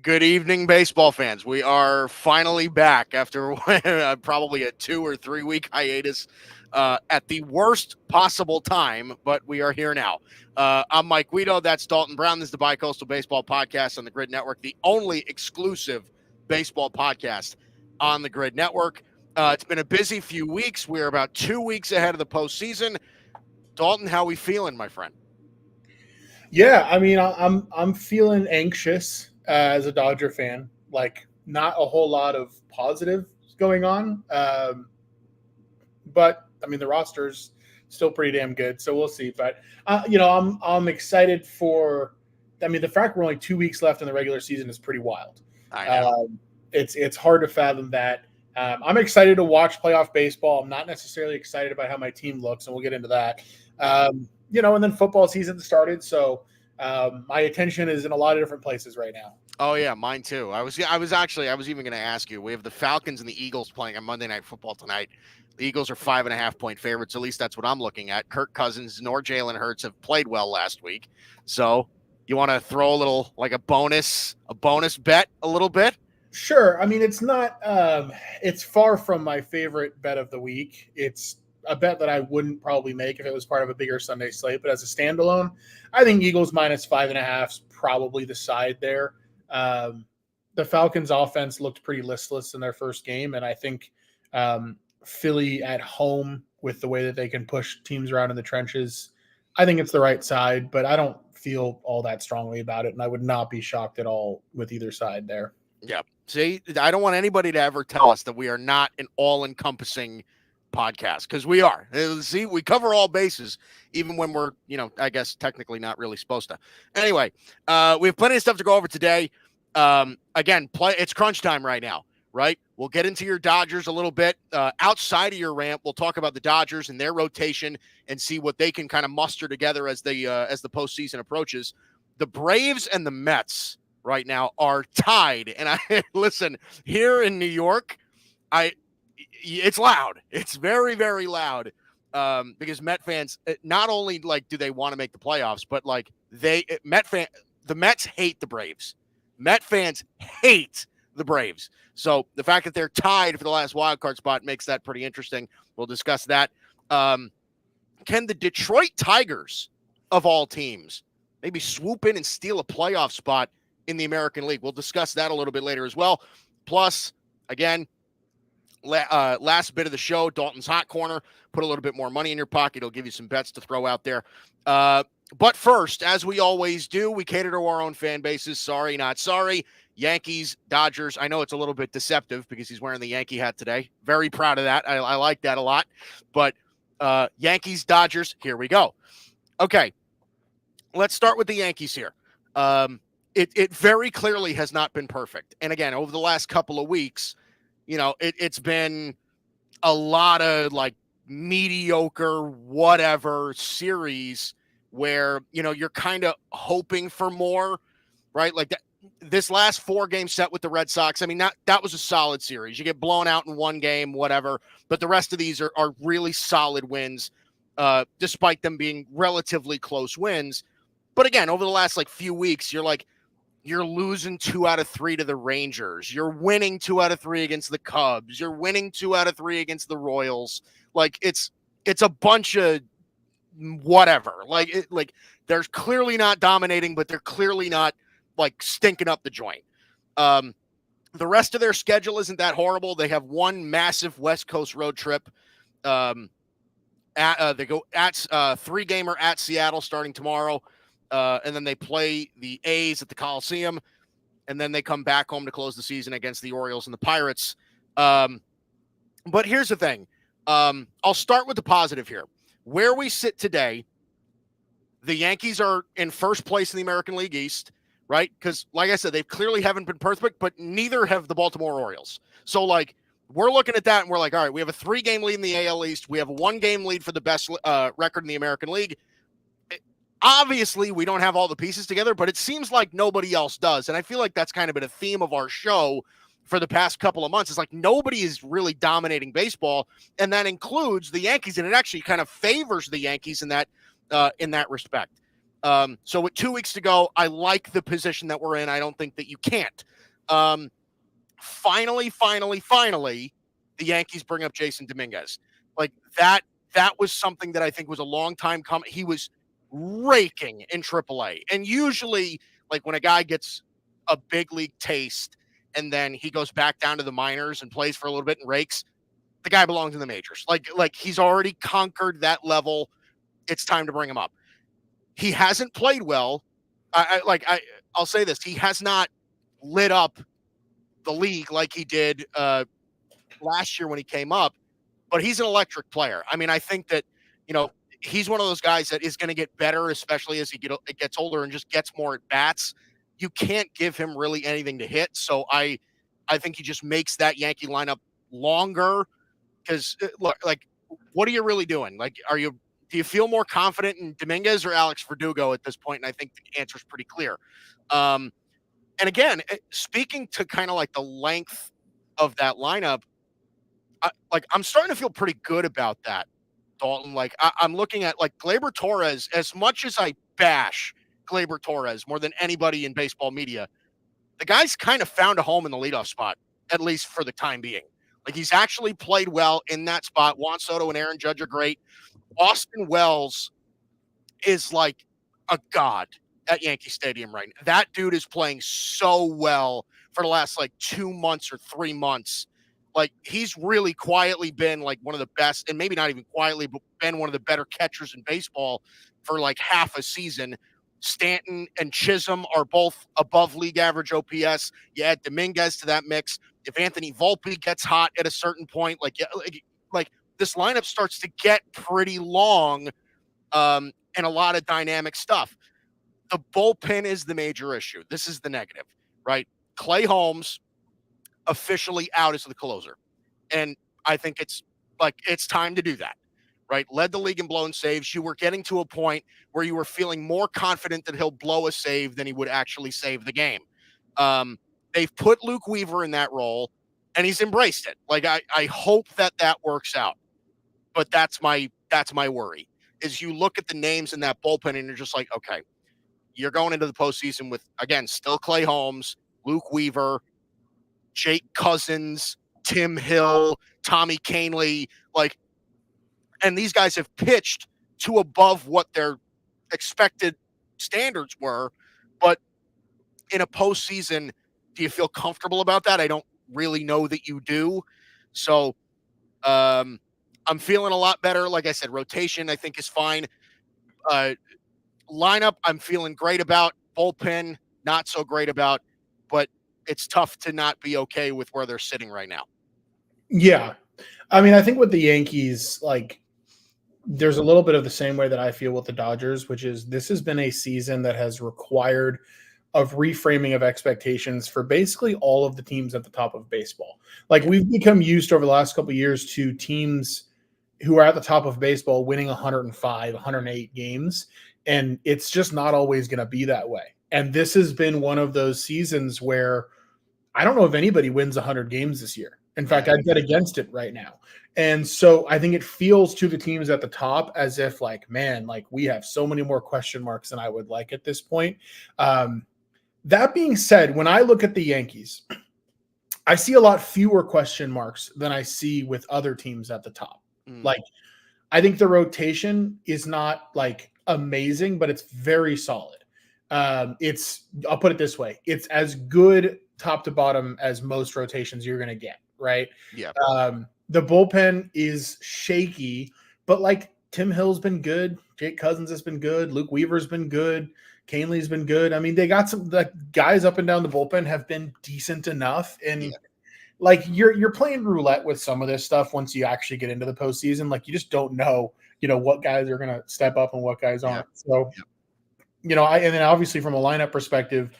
Good evening, baseball fans. We are finally back after probably a 2 or 3 week hiatus at the worst possible time, but we are here now. I'm Mike Guido. That's Dalton Brown. This is the Bicoastal Baseball Podcast on the Grid Network, the only exclusive baseball podcast on the Grid Network. It's been a busy few weeks. We're about 2 weeks ahead of the postseason. Dalton, how we feeling, my friend? Yeah, I mean, I'm feeling anxious as a Dodger fan. Like, not a whole lot of positive going on, but I mean, the roster's still pretty damn good, so we'll see. But I'm excited for. I mean, the fact we're only 2 weeks left in the regular season is pretty wild. I know. It's hard to fathom that. I'm excited to watch playoff baseball. I'm not necessarily excited about how my team looks, and we'll get into that. And then football season started, so my attention is in a lot of different places right now. Oh yeah, mine too. I was even going to ask you. We have the Falcons and the Eagles playing on Monday Night Football tonight. The Eagles are 5.5-point favorites. At least that's what I'm looking at. Kirk Cousins nor Jalen Hurts have played well last week. So you want to throw a little, like a bonus bet a little bit? Sure. I mean, it's not. It's far from my favorite bet of the week. It's a bet that I wouldn't probably make if it was part of a bigger Sunday slate. But as a standalone, I think Eagles minus 5.5 is probably the side there. The Falcons offense looked pretty listless in their first game. And I think Philly at home, with the way that they can push teams around in the trenches, I think it's the right side, but I don't feel all that strongly about it. And I would not be shocked at all with either side there. Yeah. See, I don't want anybody to ever tell us that we are not an all-encompassing podcast, because we are. See, we cover all bases, even when we're, I guess technically not really supposed to. Anyway, we have plenty of stuff to go over today. Again, it's crunch time right now, right? We'll get into your Dodgers a little bit. Outside of your rant, we'll talk about the Dodgers and their rotation and see what they can kind of muster together as the postseason approaches. The Braves and the Mets right now are tied. And I listen, here in New York, it's loud. It's very, very loud. Because Met fans, not only do they want to make the playoffs, but the Mets hate the Braves. Met fans hate the Braves. So the fact that they're tied for the last wild card spot makes that pretty interesting. We'll discuss that. Can the Detroit Tigers, of all teams, maybe swoop in and steal a playoff spot in the American League? We'll discuss that a little bit later as well. Plus, again, last bit of the show, Dalton's Hot Corner. Put a little bit more money in your pocket. It'll give you some bets to throw out there. But first, as we always do, we cater to our own fan bases. Sorry, not sorry. Yankees, Dodgers. I know it's a little bit deceptive because he's wearing the Yankee hat today. Very proud of that. I like that a lot. But Yankees, Dodgers, here we go. Okay, let's start with the Yankees here. It very clearly has not been perfect. And again, over the last couple of weeks, it's been a lot of mediocre, whatever series where, you're kind of hoping for more, right? Like this last 4-game set with the Red Sox. I mean, that was a solid series. You get blown out in one game, whatever, but the rest of these are really solid wins, despite them being relatively close wins. But again, over the last few weeks, you're losing 2 out of 3 to the Rangers. You're winning 2 out of 3 against the Cubs. You're winning 2 out of 3 against the Royals. It's a bunch of whatever. They're clearly not dominating, but they're clearly not stinking up the joint. The rest of their schedule isn't that horrible. They have one massive West Coast road trip. They go at 3-gamer at Seattle starting tomorrow. And then they play the A's at the Coliseum, and then they come back home to close the season against the Orioles and the Pirates. But here's the thing. I'll start with the positive here. Where we sit today, the Yankees are in first place in the American League East, right? Because, like I said, they clearly haven't been perfect, but neither have the Baltimore Orioles. So, we're looking at that, and we're all right, we have a 3-game lead in the AL East. We have a 1-game lead for the best record in the American League. Obviously, we don't have all the pieces together, but it seems like nobody else does. And I feel like that's kind of been a theme of our show for the past couple of months. It's nobody is really dominating baseball, and that includes the Yankees, and it actually kind of favors the Yankees in that respect. So with 2 weeks to go, I like the position that we're in. I don't think that you can't. Finally, the Yankees bring up Jason Dominguez. Like that was something that I think was a long time coming. He was raking in AAA. And usually, like when a guy gets a big league taste and then he goes back down to the minors and plays for a little bit and rakes, the guy belongs in the majors. Like he's already conquered that level. It's time to bring him up. He hasn't played well. I'll say this. He has not lit up the league like he did last year when he came up, but he's an electric player. I mean, I think that, he's one of those guys that is going to get better, especially as he gets older and just gets more at bats. You can't give him really anything to hit. So I think he just makes that Yankee lineup longer because look, like, what are you really doing? Like, do you feel more confident in Dominguez or Alex Verdugo at this point? And I think the answer is pretty clear. And again, speaking to kind of like the length of that lineup, I'm starting to feel pretty good about that, Dalton. Like I'm looking at like Gleyber Torres, as much as I bash Gleyber Torres more than anybody in baseball media, the guy's kind of found a home in the leadoff spot, at least for the time being. Like he's actually played well in that spot. Juan Soto and Aaron Judge are great. Austin Wells is like a god at Yankee Stadium right now. That dude is playing so well for the last like 2 months or 3 months. Like he's really quietly been like one of the best, and maybe not even quietly, but been one of the better catchers in baseball for like half a season. Stanton and Chisholm are both above league average OPS. You add Dominguez to that mix. If Anthony Volpe gets hot at a certain point, like this lineup starts to get pretty long, and a lot of dynamic stuff. The bullpen is the major issue. This is the negative, right? Clay Holmes officially out as the closer. And I think it's time to do that, right? Led the league in blown saves. You were getting to a point where you were feeling more confident that he'll blow a save than he would actually save the game. They've put Luke Weaver in that role, and he's embraced it. Like I hope that works out. But that's my worry. Is you look at the names in that bullpen and you're just like, okay, you're going into the postseason with, again, still Clay Holmes, Luke Weaver, Jake Cousins, Tim Hill, Tommy Kahnle, and these guys have pitched to above what their expected standards were. But in a postseason, do you feel comfortable about that? I don't really know that you do. So I'm feeling a lot better. Like I said, rotation I think is fine. Lineup I'm feeling great about. Bullpen not so great about, but it's tough to not be okay with where they're sitting right now. Yeah. I mean, I think with the Yankees, like, there's a little bit of the same way that I feel with the Dodgers, which is this has been a season that has required of reframing of expectations for basically all of the teams at the top of baseball. Like we've become used over the last couple of years to teams who are at the top of baseball winning 105, 108 games. And it's just not always going to be that way. And this has been one of those seasons where I don't know if anybody wins 100 games this year. In fact, I'd bet against it right now. And so I think it feels to the teams at the top as if like, man, like we have so many more question marks than I would like at this point. That being said, when I look at the Yankees, I see a lot fewer question marks than I see with other teams at the top. Like, I think the rotation is not like amazing, but it's very solid. I'll put it this way. It's as good top to bottom as most rotations you're going to get. Right. Yeah. The bullpen is shaky, but like Tim Hill's been good. Jake Cousins has been good. Luke Weaver's been good. Kahnle's been good. I mean, they got some guys up and down the bullpen have been decent enough. And like you're playing roulette with some of this stuff once you actually get into the postseason. Like you just don't know, what guys are going to step up and what guys aren't. So, and then obviously from a lineup perspective,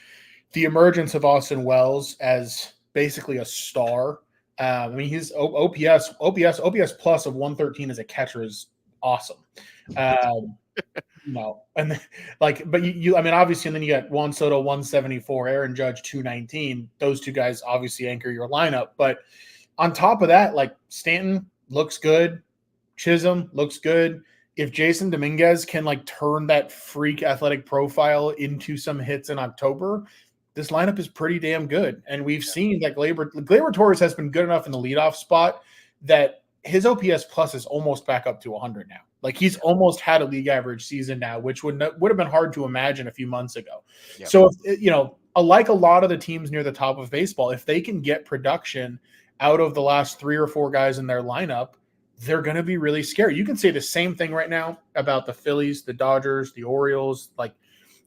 the emergence of Austin Wells as basically a star. I mean, his OPS plus of 113 as a catcher is awesome. And but I mean, obviously, and then you got Juan Soto 174, Aaron Judge 219. Those two guys obviously anchor your lineup. But on top of that, like Stanton looks good, Chisholm looks good, if Jason Dominguez can like turn that freak athletic profile into some hits in October, this lineup is pretty damn good. And we've seen that Gleyber Torres has been good enough in the leadoff spot that his OPS plus is almost back up to 100 now. Like he's almost had a league average season now, which would have been hard to imagine a few months ago. Yep. So, like a lot of the teams near the top of baseball, if they can get production out of the last 3 or 4 guys in their lineup, they're going to be really scary. You can say the same thing right now about the Phillies, the Dodgers, the Orioles, like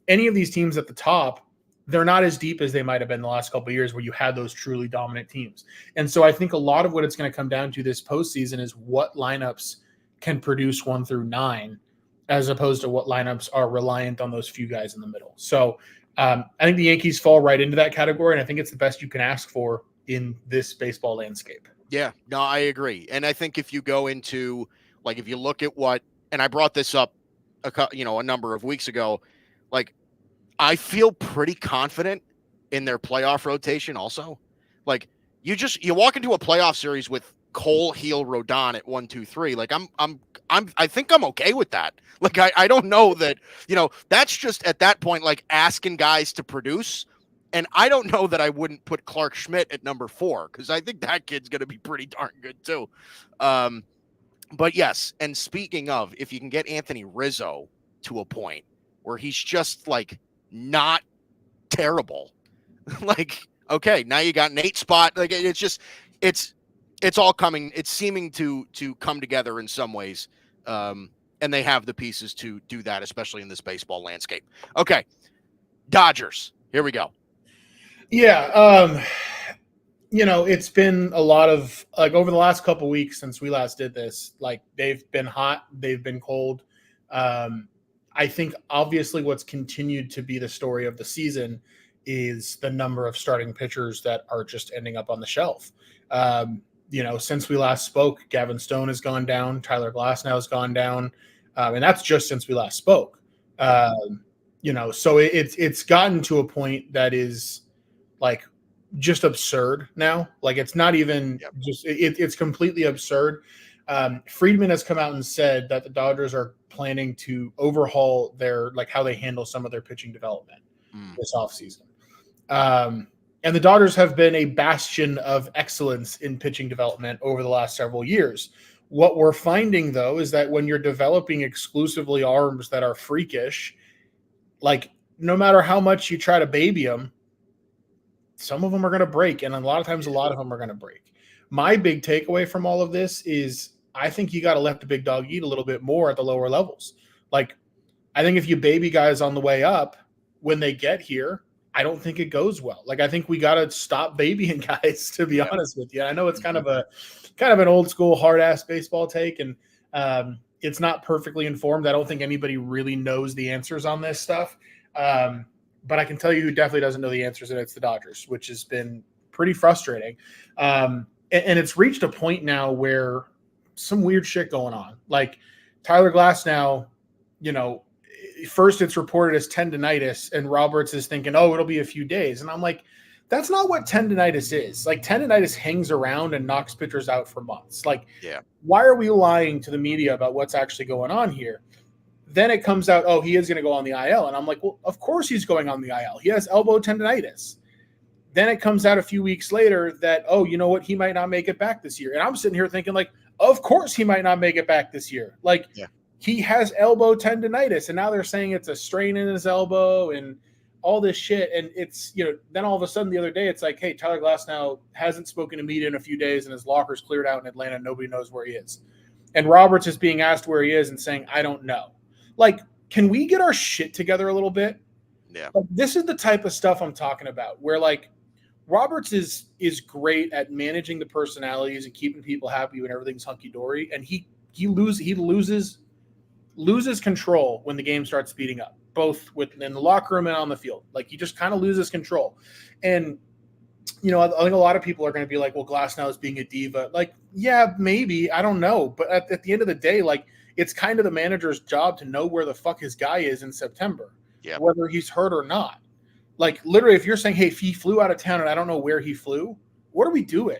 any of these teams at the top. They're not as deep as they might have been the last couple of years where you had those truly dominant teams. And so I think a lot of what it's going to come down to this postseason is what lineups can produce 1 through 9, as opposed to what lineups are reliant on those few guys in the middle. So I think the Yankees fall right into that category, and I think it's the best you can ask for in this baseball landscape. Yeah, no, I agree. And I think if you go into, like, if you look at what, and I brought this up, a number of weeks ago, like, I feel pretty confident in their playoff rotation also. Like, you walk into a playoff series with Cole, Heel, Rodon at 1, 2, 3. Like I think I'm okay with that. Like, I don't know that, that's just at that point, like asking guys to produce. And I don't know that I wouldn't put Clark Schmidt at number 4, because I think that kid's going to be pretty darn good too. But yes. And speaking of, if you can get Anthony Rizzo to a point where he's just like not terrible, like, okay, now you got an 8 spot. Like it's all coming. It's seeming to come together in some ways. And they have the pieces to do that, especially in this baseball landscape. Okay. Dodgers. Here we go. Yeah. It's been a lot of, like, over the last couple of weeks since we last did this, like, they've been hot, they've been cold. I think obviously what's continued to be the story of the season is the number of starting pitchers that are just ending up on the shelf. Since we last spoke, Gavin Stone has gone down, Tyler Glasnow has gone down, and that's just since we last spoke. So it's gotten to a point that is like just absurd now. Like, it's not even just it's completely absurd. Friedman has come out and said that the Dodgers are planning to overhaul their, like, how they handle some of their pitching development this offseason. And the Dodgers have been a bastion of excellence in pitching development over the last several years. What we're finding, though, is that when you're developing exclusively arms that are freakish, like, no matter how much you try to baby them, some of them are going to break. And a lot of times, a lot of them are going to break. My big takeaway from all of this is I think you got to let the big dog eat a little bit more at the lower levels. Like, I think if you baby guys on the way up, when they get here, I don't think it goes well. Like, I think we got to stop babying guys, to be honest with you. I know it's kind of an old school hard ass baseball take, and it's not perfectly informed. I don't think anybody really knows the answers on this stuff. But I can tell you who definitely doesn't know the answers, and it's the Dodgers, which has been pretty frustrating. And it's reached a point now where some weird shit going on. Like, Tyler Glasnow, first it's reported as tendonitis, and Roberts is thinking, oh, it'll be a few days. And I'm like, that's not what tendonitis is. Like, tendonitis hangs around and knocks pitchers out for months. Like, why are we lying to the media about what's actually going on here? Then it comes out, oh, he is going to go on the IL. And I'm like, well, of course he's going on the IL. He has elbow tendonitis. Then it comes out a few weeks later that, oh, you know what? He might not make it back this year. And I'm sitting here thinking, like, of course he might not make it back this year. Like, he has elbow tendonitis. And now they're saying it's a strain in his elbow and all this shit. And it's, then all of a sudden the other day, it's like, hey, Tyler Glasnow hasn't spoken to media in a few days and his locker's cleared out in Atlanta. Nobody knows where he is. And Roberts is being asked where he is and saying, I don't know. Like, can we get our shit together a little bit? Yeah. Like, this is the type of stuff I'm talking about, where, like, Roberts is great at managing the personalities and keeping people happy when everything's hunky-dory, and he loses control when the game starts speeding up, both in the locker room and on the field. Like, he just kind of loses control. And, I think a lot of people are going to be like, well, Glasnow is being a diva. Like, yeah, maybe. I don't know. But at the end of the day, like, it's kind of the manager's job to know where the fuck his guy is in September, whether he's hurt or not. Like, literally, if you're saying, hey, if he flew out of town and I don't know where he flew, what are we doing?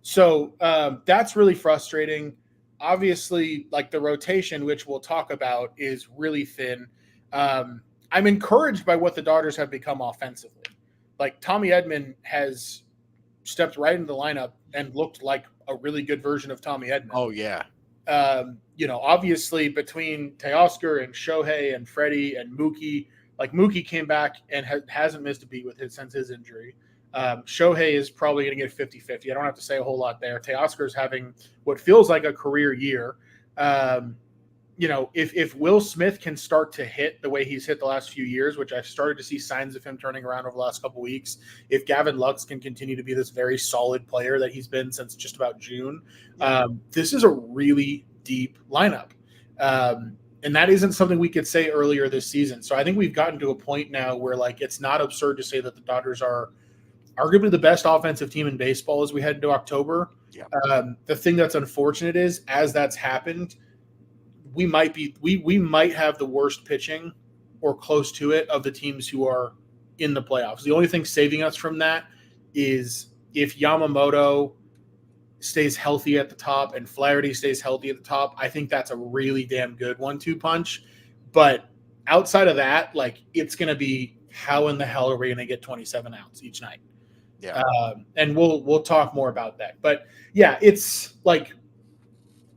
So that's really frustrating. obviously, like the rotation, which we'll talk about, is really thin. I'm encouraged by what the Dodgers have become offensively. Like Tommy Edman has stepped right into the lineup and looked like a really good version of Tommy Edman. Oh yeah. Obviously between Teoscar and Shohei and Freddie and Mookie, like Mookie came back and hasn't missed a beat since his injury. Shohei is probably going to get 50-50. I don't have to say a whole lot there. Teoscar is having what feels like a career year. If Will Smith can start to hit the way he's hit the last few years, which I've started to see signs of him turning around over the last couple of weeks, if Gavin Lux can continue to be this very solid player that he's been since just about June, this is a really deep lineup. And that isn't something we could say earlier this season. So I think we've gotten to a point now where like it's not absurd to say that the Dodgers are arguably the best offensive team in baseball as we head into October. Yeah. The thing that's unfortunate is as that's happened, we might have the worst pitching or close to it of the teams who are in the playoffs. The only thing saving us from that is if Yamamoto stays healthy at the top and Flaherty stays healthy at the top. I think that's a really damn good 1-2 punch. But outside of that, like it's going to be how in the hell are we going to get 27 outs each night? Yeah. And we'll talk more about that. But yeah, it's like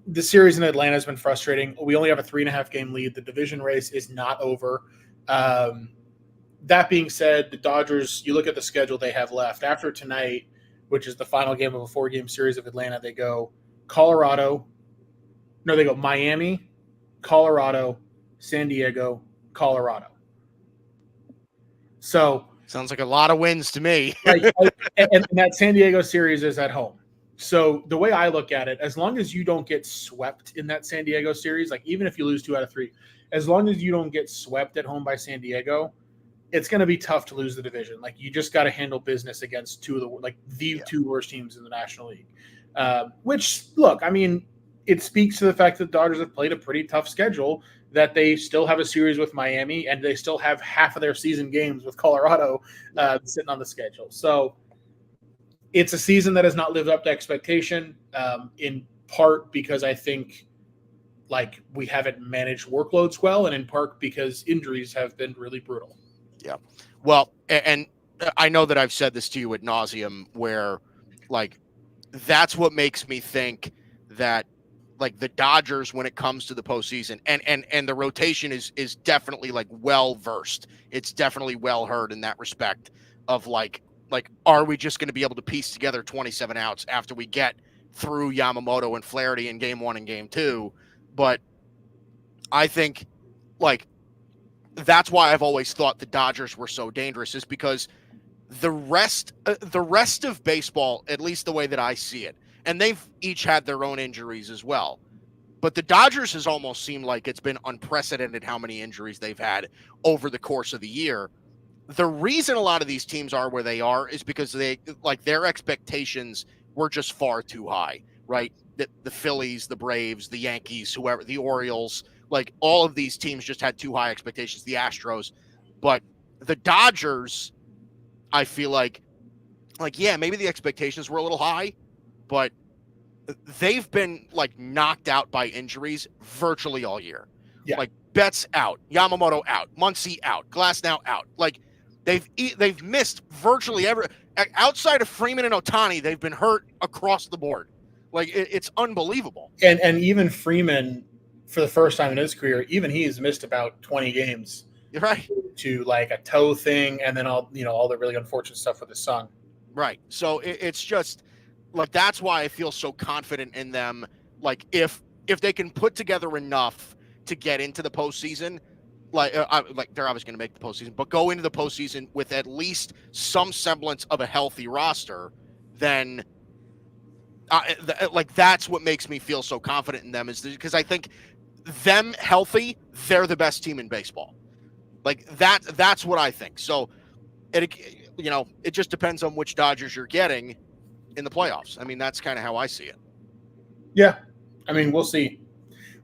the series in Atlanta has been frustrating. We only have a 3.5 game lead. The division race is not over. That being said, the Dodgers, you look at the schedule they have left after tonight, which is the final game of a 4-game series of Atlanta. They go Miami, Colorado, San Diego, Colorado. So sounds like a lot of wins to me. and that San Diego series is at home. So the way I look at it, as long as you don't get swept in that San Diego series, like even if you lose 2 out of 3, as long as you don't get swept at home by San Diego, it's going to be tough to lose the division. Like you just got to handle business against two worst teams in the National League. Which, look, I mean, it speaks to the fact that the Dodgers have played a pretty tough schedule, that they still have a series with Miami and they still have half of their season games with Colorado sitting on the schedule. So it's a season that has not lived up to expectation, in part because I think like we haven't managed workloads well, and in part because injuries have been really brutal. Yeah. Well, and I know that I've said this to you ad nauseum where like that's what makes me think that like the Dodgers, when it comes to the postseason and the rotation is definitely like well versed. It's definitely well heard in that respect of like, are we just going to be able to piece together 27 outs after we get through Yamamoto and Flaherty in game 1 and game 2? But I think like, that's why I've always thought the Dodgers were so dangerous, is because the rest of baseball, at least the way that I see it, and they've each had their own injuries as well, but the Dodgers has almost seemed like it's been unprecedented how many injuries they've had over the course of the year. The reason a lot of these teams are where they are is because their expectations were just far too high, right? The Phillies, the Braves, the Yankees, whoever, the Orioles, like all of these teams just had too high expectations, the Astros. But the Dodgers, I feel like, yeah, maybe the expectations were a little high, but they've been like knocked out by injuries virtually all year. Yeah. Like Betts out, Yamamoto out, Muncy out, Glasnow out. Like they've missed virtually every, outside of Freeman and Ohtani, they've been hurt across the board. Like it's unbelievable. And even Freeman, for the first time in his career, even he's missed about 20 games. You're right. To like a toe thing, and then all the really unfortunate stuff with his son. Right. So it's just like that's why I feel so confident in them. Like if they can put together enough to get into the postseason, like they're obviously going to make the postseason, but go into the postseason with at least some semblance of a healthy roster, then like that's what makes me feel so confident in them, is because I think them healthy, they're the best team in baseball. Like that's what I think. So it just depends on which Dodgers you're getting in the playoffs. I mean, that's kind of how I see it. Yeah. I mean, we'll see.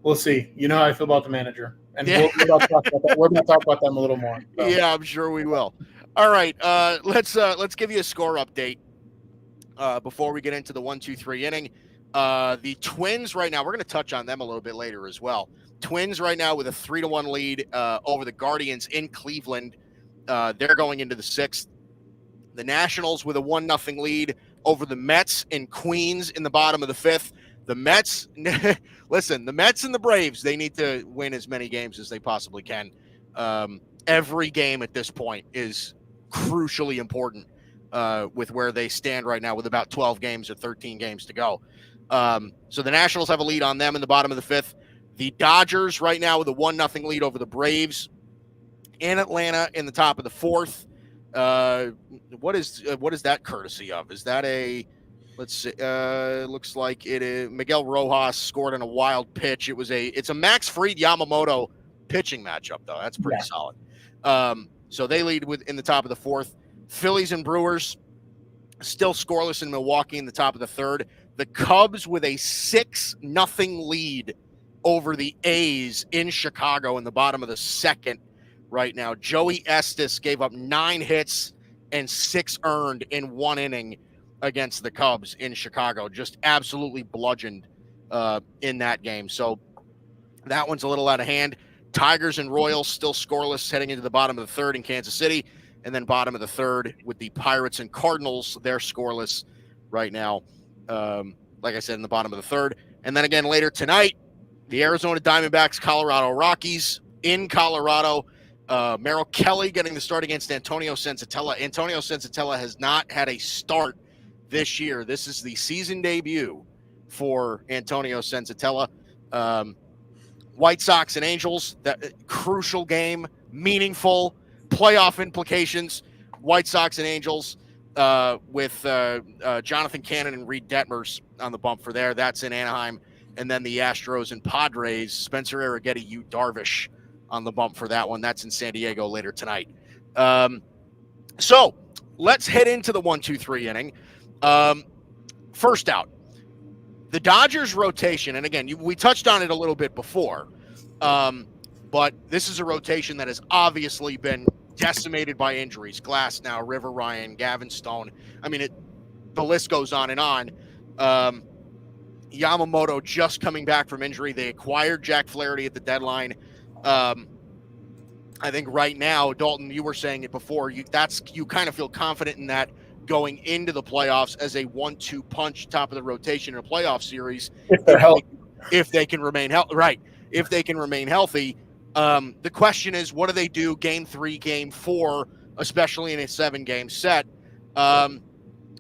You know how I feel about the manager. And yeah. we're going to talk about them a little more. So. Yeah, I'm sure we will. All right. Let's give you a score update before we get into the 1-2-3 inning. The Twins right now, we're going to touch on them a little bit later as well. Twins right now with a 3-1 lead over the Guardians in Cleveland. They're going into the 6th. The Nationals with a 1-0 lead over the Mets in Queens in the bottom of the 5th. The Mets, listen, the Mets and the Braves, they need to win as many games as they possibly can. Every game at this point is crucially important with where they stand right now with about 12 games or 13 games to go. So the Nationals have a lead on them in the bottom of the 5th. The Dodgers right now with a 1-0 lead over the Braves in Atlanta in the top of the 4th. What is that courtesy of? Is that a, let's see, looks like it is Miguel Rojas scored on a wild pitch. It's a Max Fried Yamamoto pitching matchup though. That's pretty solid. So they lead in the top of the 4th. Phillies and Brewers still scoreless in Milwaukee in the top of the 3rd. The Cubs with a 6-0 lead over the A's in Chicago in the bottom of the 2nd. Right now, Joey Estes gave up 9 hits and 6 earned in 1 inning against the Cubs in Chicago. Just absolutely bludgeoned in that game. So that one's a little out of hand. Tigers and Royals still scoreless heading into the bottom of the 3rd in Kansas City. And then bottom of the 3rd with the Pirates and Cardinals. They're scoreless right now. Like I said, in the bottom of the 3rd. And then again later tonight, the Arizona Diamondbacks, Colorado Rockies in Colorado. Merrill Kelly getting the start against Antonio Senzatella. Antonio Senzatella has not had a start this year. This is the season debut for Antonio Senzatella. White Sox and Angels, that crucial game, meaningful, playoff implications. White Sox and Angels with Jonathan Cannon and Reed Detmers on the bump for there. That's in Anaheim. And then the Astros and Padres, Spencer Arrighetti, Yu Darvish on the bump for that one. That's in San Diego later tonight. So let's head into the 1-2-3 inning. First out, the Dodgers rotation. And again, we touched on it a little bit before, but this is a rotation that has obviously been decimated by injuries. Glasnow, River Ryan, Gavin Stone. I mean, the list goes on and on. Yamamoto just coming back from injury. They acquired Jack Flaherty at the deadline. I think right now, Dalton, you were saying it before, you kind of feel confident in that going into the playoffs as a 1-2 punch top of the rotation in a playoff series. If they're healthy. If they can remain healthy. Right. If they can remain healthy. The question is, what do they do game 3, game 4, especially in a 7-game set?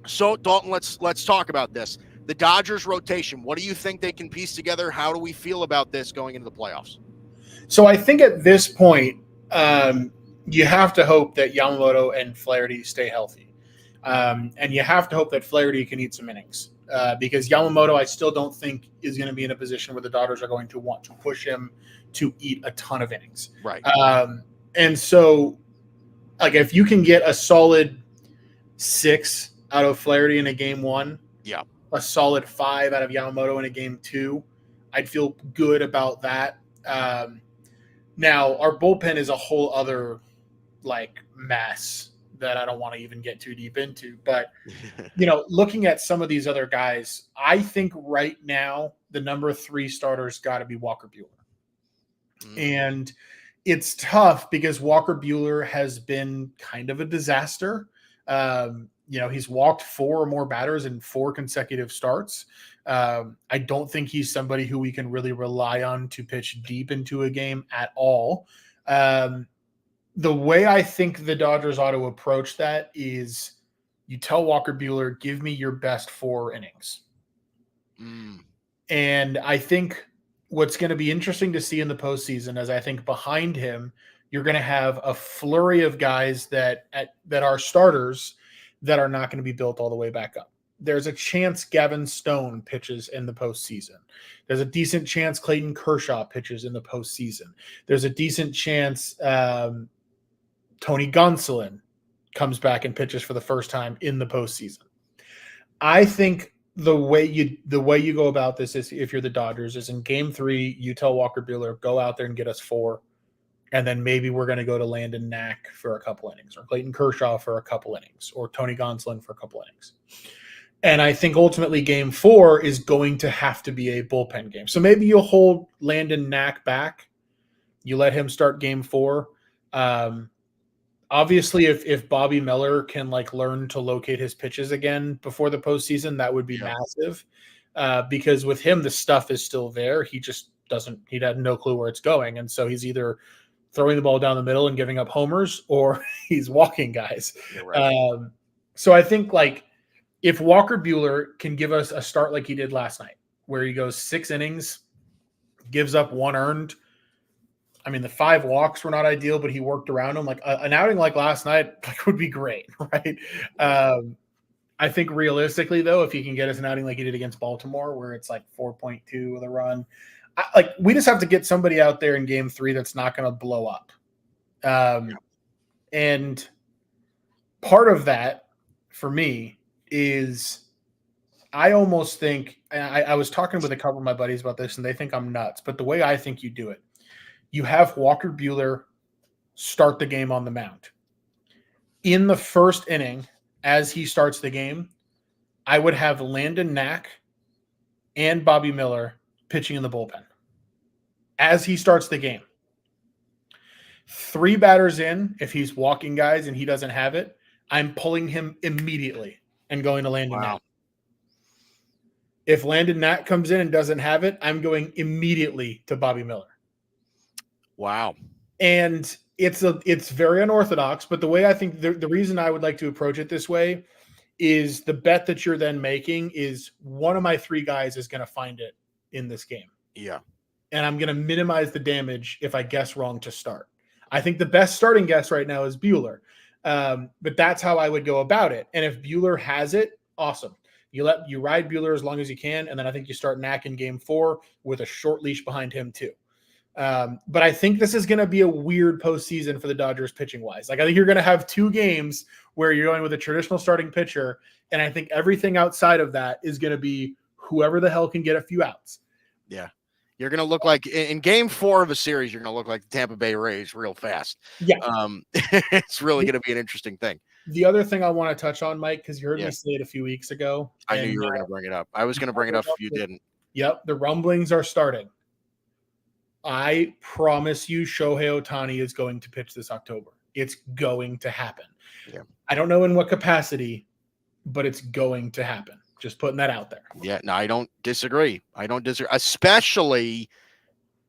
So Dalton, let's talk about this. The Dodgers rotation, what do you think they can piece together? How do we feel about this going into the playoffs? So I think at this point, you have to hope that Yamamoto and Flaherty stay healthy. And you have to hope that Flaherty can eat some innings. Because Yamamoto, I still don't think is going to be in a position where the Dodgers are going to want to push him to eat a ton of innings. Right. And so, like, if you can get a solid 6 out of Flaherty in a game 1, yeah, a solid 5 out of Yamamoto in a game 2, I'd feel good about that. Now, our bullpen is a whole other, mess that I don't want to even get too deep into. But, looking at some of these other guys, I think right now the number 3 starter's got to be Walker Buehler. And it's tough because Walker Buehler has been kind of a disaster. He's walked 4 or more batters in 4 consecutive starts. I don't think he's somebody who we can really rely on to pitch deep into a game at all. The way I think the Dodgers ought to approach that is you tell Walker Buehler, give me your best 4 innings. And I think what's going to be interesting to see in the postseason is I think behind him, you're going to have a flurry of guys that are starters that are not going to be built all the way back up. There's a chance Gavin Stone pitches in the postseason. There's a decent chance Clayton Kershaw pitches in the postseason. There's a decent chance Tony Gonsolin comes back and pitches for the first time in the postseason. I think the way you go about this is, if you're the Dodgers, is in game 3, you tell Walker Buehler, go out there and get us 4. And then maybe we're going to go to Landon Knack for a couple innings, or Clayton Kershaw for a couple innings, or Tony Gonsolin for a couple innings. And I think ultimately game 4 is going to have to be a bullpen game. So maybe you'll hold Landon Knack back. You let him start game 4. Obviously, if Bobby Miller can like learn to locate his pitches again before the postseason, that would be massive. Because with him, the stuff is still there. He just doesn't. He had no clue where it's going, and so he's either throwing the ball down the middle and giving up homers, or he's walking guys. Right. So I think like if Walker Buehler can give us a start like he did last night, where he goes 6 innings, gives up 1 earned. I mean, the 5 walks were not ideal, but he worked around them. Like an outing like last night would be great, right? I think realistically, though, if he can get us an outing like he did against Baltimore, where it's like 4.2 with a run, we just have to get somebody out there in game 3 that's not going to blow up. And part of that for me is I almost think, and I was talking with a couple of my buddies about this, and they think I'm nuts, but the way I think you do it, you have Walker Buehler start the game on the mound. In the first inning, as he starts the game, I would have Landon Knack and Bobby Miller pitching in the bullpen as he starts the game. 3 batters in, if he's walking guys and he doesn't have it, I'm pulling him immediately and going to Landon Knack. If Landon Knack comes in and doesn't have it, I'm going immediately to Bobby Miller. Wow. And it's very unorthodox, but the way I think the reason I would like to approach it this way is the bet that you're then making is one of my 3 guys is going to find it in this game. Yeah. And I'm going to minimize the damage if I guess wrong to start. I think the best starting guess right now is Buehler. But that's how I would go about it. And if Buehler has it, awesome. You ride Buehler as long as you can. And then I think you start Knack in game 4 with a short leash behind him too. But I think this is going to be a weird postseason for the Dodgers pitching wise. Like I think you're going to have 2 games where you're going with a traditional starting pitcher. And I think everything outside of that is going to be whoever the hell can get a few outs. Yeah. You're going to look like in game 4 of a series, you're going to look like the Tampa Bay Rays real fast. Yeah. It's really going to be an interesting thing. The other thing I want to touch on, Mike, because you heard me say it a few weeks ago. I knew you were going to bring it up. I was going to bring it up if you didn't. Yep. The rumblings are starting. I promise you Shohei Ohtani is going to pitch this October. It's going to happen. Yeah. I don't know in what capacity, but it's going to happen. Just putting that out there. Yeah, no, I don't disagree. Especially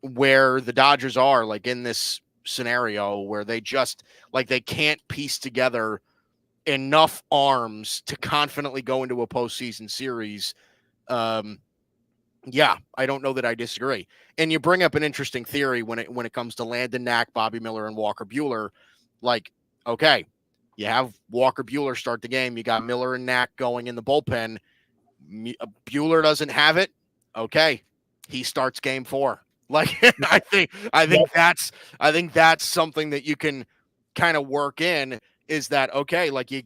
where the Dodgers are, like in this scenario where they just like they can't piece together enough arms to confidently go into a postseason series. Yeah, I don't know that I disagree. And you bring up an interesting theory when it comes to Landon Knack, Bobby Miller, and Walker Buehler. Like, okay, you have Walker Buehler start the game. You got Miller and Knack going in the bullpen. Buehler doesn't have it. Okay, he starts game 4. Like, I think that's something that you can kind of work in. Is that okay? Like you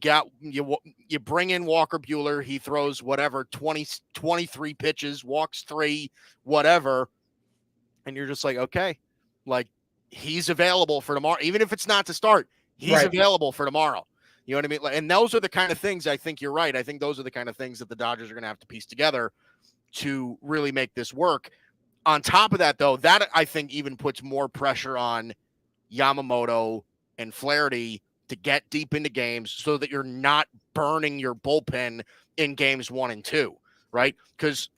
bring in Walker Buehler, he throws whatever 23 pitches, walks 3, whatever, and you're just like, okay, like he's available for tomorrow, even if it's not to start. He's available for tomorrow. You know what I mean? And those are the kind of things I think you're right. I think those are the kind of things that the Dodgers are going to have to piece together to really make this work. On top of that, though, that I think even puts more pressure on Yamamoto and Flaherty to get deep into games so that you're not burning your bullpen in games 1 and 2, right? Because,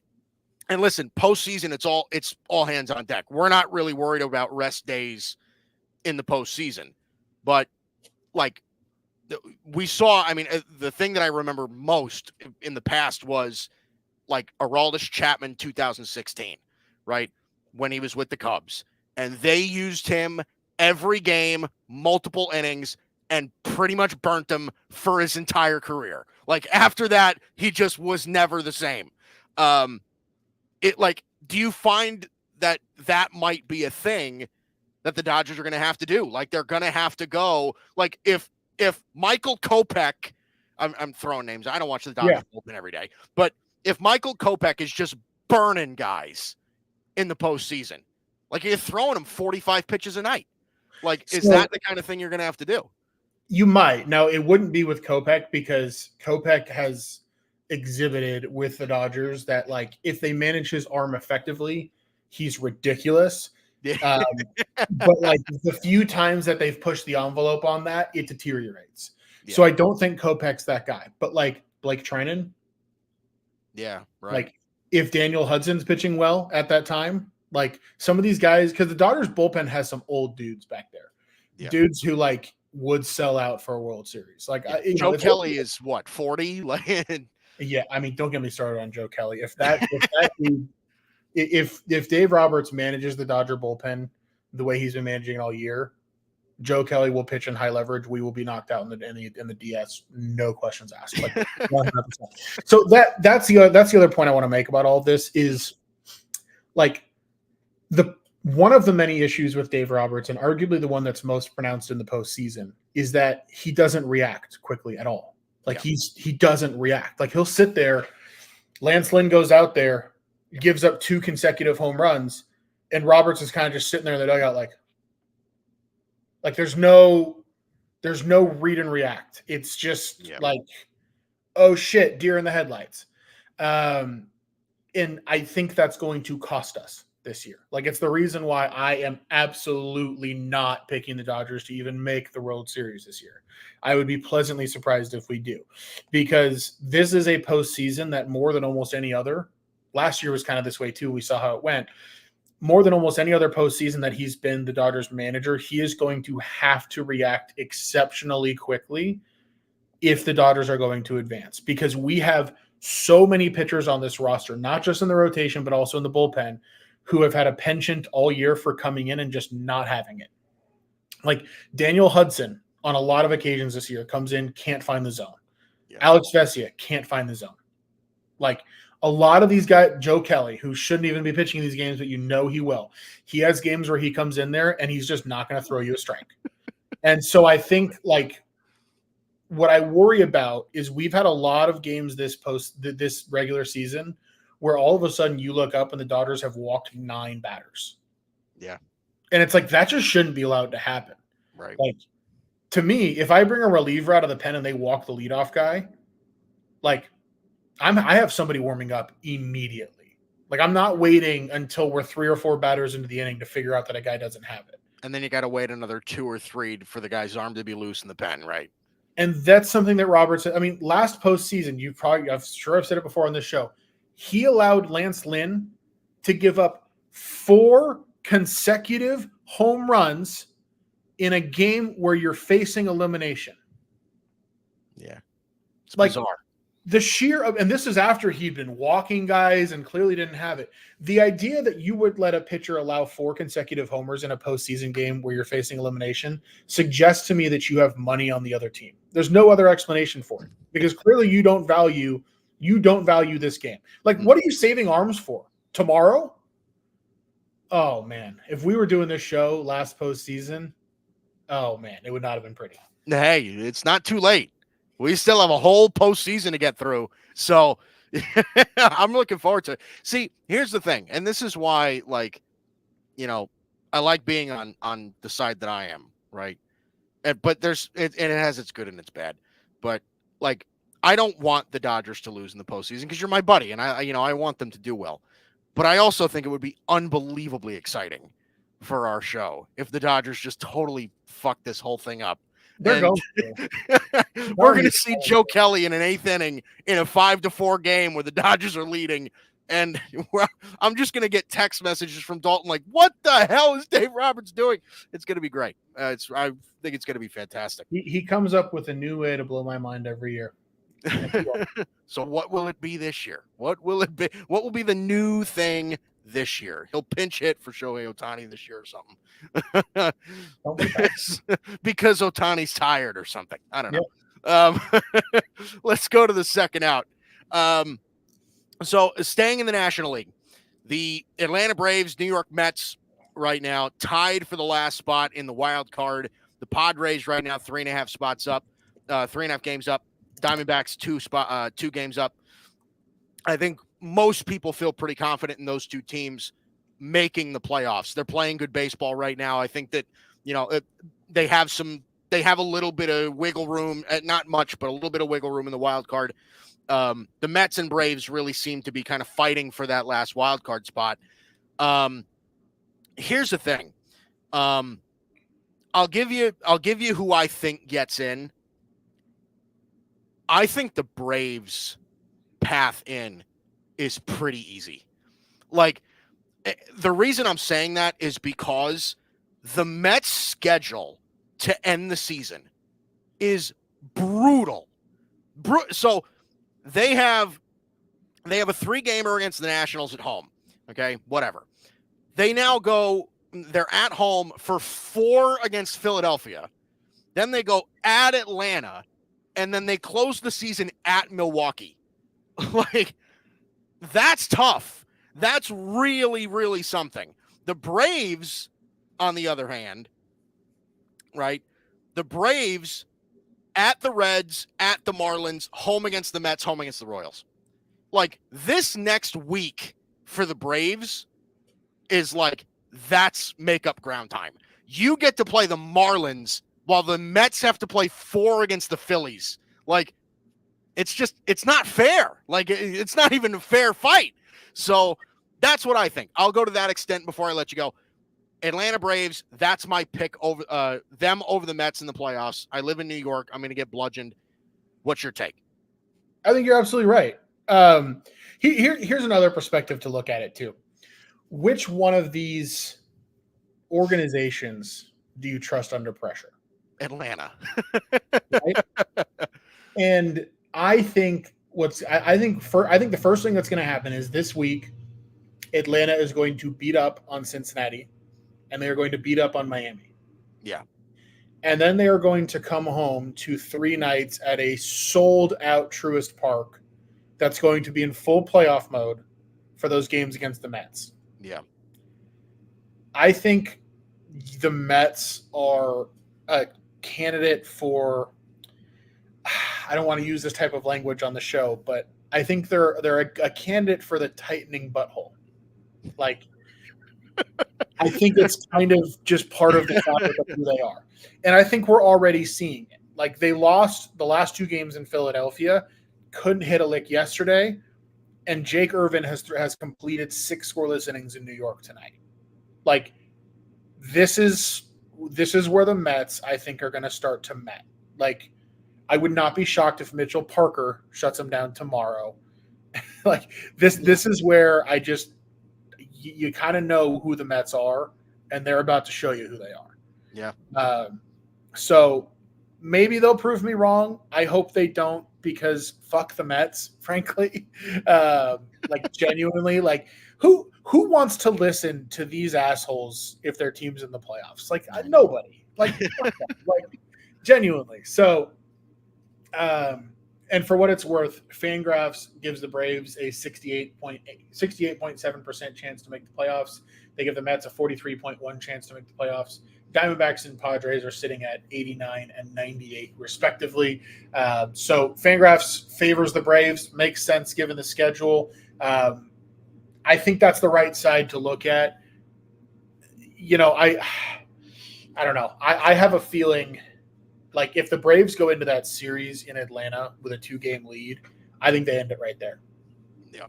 and listen, postseason, it's all hands on deck. We're not really worried about rest days in the postseason, but like we saw, I mean, the thing that I remember most in the past was like Aroldis Chapman 2016, right? When he was with the Cubs, and they used him every game, multiple innings, and pretty much burnt him for his entire career. Like after that, he just was never the same. Do you find that might be a thing that the Dodgers are going to have to do? Like they're going to have to go, like if Michael Kopech, I'm throwing names. I don't watch the Dodgers bullpen every day, but if Michael Kopech is just burning guys in the postseason, like you're throwing him 45 pitches a night, like, is that the kind of thing you're going to have to do? You might. Now, it wouldn't be with Kopech because Kopech has exhibited with the Dodgers that, like, if they manage his arm effectively, he's ridiculous. Yeah. But like the few times that they've pushed the envelope on that, it deteriorates. Yeah. So I don't think Kopech's that guy. But like Blake Trinan, Yeah, right. like if Daniel Hudson's pitching well at that time, like some of these guys, because the Dodgers bullpen has some old dudes back there, dudes who like would sell out for a World Series. Like Joe Kelly is what, 40? Like, yeah, I mean, don't get me started on Joe Kelly. If Dave Roberts manages the Dodger bullpen the way he's been managing it all year, Joe Kelly will pitch in high leverage. We will be knocked out in the DS, no questions asked. Like 100%. So that's the other point I want to make about all of this is like the one of the many issues with Dave Roberts, and arguably the one that's most pronounced in the postseason, is that he doesn't react quickly at all. Like he doesn't react. Like he'll sit there. Lance Lynn goes out there, gives up 2 consecutive home runs, and Roberts is kind of just sitting there in the dugout like there's no read and react. It's just like, oh shit, deer in the headlights. And I think that's going to cost us this year. Like it's the reason why I am absolutely not picking the Dodgers to even make the World Series this year. I would be pleasantly surprised if we do, because this is a postseason that more than almost any other, last year was kind of this way too. We saw how it went. More than almost any other postseason that he's been the Dodgers manager, he is going to have to react exceptionally quickly if the Dodgers are going to advance, because we have so many pitchers on this roster, not just in the rotation, but also in the bullpen, who have had a penchant all year for coming in and just not having it. Like Daniel Hudson, on a lot of occasions this year, comes in, can't find the zone. Yeah. Alex Vesia can't find the zone. Like a lot of these guys, Joe Kelly, who shouldn't even be pitching these games, but you know he will. He has games where he comes in there and he's just not going to throw you a strike. And so I think like what I worry about is we've had a lot of games this regular season where all of a sudden you look up and the Dodgers have walked 9 batters. Yeah. And it's like, that just shouldn't be allowed to happen. Right. Like, to me, if I bring a reliever out of the pen and they walk the leadoff guy, like I have somebody warming up immediately. Like I'm not waiting until we're 3 or 4 batters into the inning to figure out that a guy doesn't have it. And then you got to wait another 2 or 3 for the guy's arm to be loose in the pen, right? And that's something that Roberts, I mean, last postseason, I've said it before on this show, he allowed Lance Lynn to give up 4 consecutive home runs in a game where you're facing elimination. Yeah. It's like bizarre. The sheer, and this is after he'd been walking guys and clearly didn't have it. The idea that you would let a pitcher allow 4 consecutive homers in a postseason game where you're facing elimination suggests to me that you have money on the other team. There's no other explanation for it, because clearly you don't value this game. Like, what are you saving arms for? Tomorrow? Oh man, if we were doing this show last postseason, oh man, it would not have been pretty. Hey, it's not too late. We still have a whole postseason to get through. So I'm looking forward to it. See, here's the thing. And this is why, like, you know, I like being on the side that I am, right? But it has its good and its bad. But like, I don't want the Dodgers to lose in the postseason because you're my buddy. And I want them to do well. But I also think it would be unbelievably exciting for our show if the Dodgers just totally fuck this whole thing up. We're going to see Joe Kelly in an 8th inning in a 5-4 game where the Dodgers are leading, and I'm just going to get text messages from Dalton like, "What the hell is Dave Roberts doing?" It's going to be great. I think it's going to be fantastic. He comes up with a new way to blow my mind every year. So what will it be this year? What will it be? What will be the new thing this year? He'll pinch hit for Shohei Ohtani this year or something. Because Ohtani's tired or something. I don't know. Yep. Let's go to the second out. So staying in the National League, the Atlanta Braves, New York Mets right now tied for the last spot in the wild card. The Padres right now 3.5 spots up, 3.5 games up. Diamondbacks 2 games up. I think most people feel pretty confident in those 2 teams making the playoffs. They're playing good baseball right now. I think that, they have a little bit of wiggle room, not much, but a little bit of wiggle room in the wild card. The Mets and Braves really seem to be kind of fighting for that last wild card spot. Here's the thing. I'll give you who I think gets in. I think the Braves path in is pretty easy. Like, the reason I'm saying that is because the Mets schedule to end the season is brutal. So they have a 3-gamer against the Nationals at home. Okay, whatever. They're at home for 4 against Philadelphia. Then they go at Atlanta, and then they close the season at Milwaukee. Like, that's tough. That's really, really something. The Braves, on the other hand, right? The Braves at the Reds, at the Marlins, home against the Mets, home against the Royals. Like, this next week for the Braves is like, that's make-up ground time. You get to play the Marlins while the Mets have to play 4 against the Phillies. Like, it's not fair. Like, it's not even a fair fight. So that's what I think. I'll go to that extent before I let you go. Atlanta Braves, that's my pick over them over the Mets in the playoffs. I live in New York. I'm going to get bludgeoned. What's your take? I think you're absolutely right. Here's another perspective to look at it too. Which one of these organizations do you trust under pressure? Atlanta. Right? And I think the first thing that's going to happen is this week, Atlanta is going to beat up on Cincinnati, and they are going to beat up on Miami. Yeah. And then they are going to come home to 3 nights at a sold-out Truist Park that's going to be in full playoff mode for those games against the Mets. Yeah. I think the Mets are a candidate for – I don't want to use this type of language on the show, but I think they're a candidate for the tightening butthole. Like, I think it's kind of just part of the fabric of who they are. And I think we're already seeing it. Like, they lost the last 2 games in Philadelphia, couldn't hit a lick yesterday, and Jake Irvin has completed 6 scoreless innings in New York tonight. Like, this is where the Mets, I think, are going to start to met. Like, I would not be shocked if Mitchell Parker shuts them down tomorrow. Like, this is where I just you kind of know who the Mets are, and they're about to show you who they are. Yeah. So maybe they'll prove me wrong. I hope they don't, because fuck the Mets, frankly. Like, genuinely, like, who wants to listen to these assholes if their team's in the playoffs? Like, nobody. Like, fuck them. Like, genuinely. So, and for what it's worth, Fangraphs gives the Braves a 68.7% chance to make the playoffs. They give the Mets a 43.1% chance to make the playoffs. Diamondbacks and Padres are sitting at 89 and 98, respectively. So Fangraphs favors the Braves. Makes sense given the schedule. I think that's the right side to look at. You know, I don't know. I have a feeling – like, if the Braves go into that series in Atlanta with a 2-game lead, I think they end it right there. Yeah.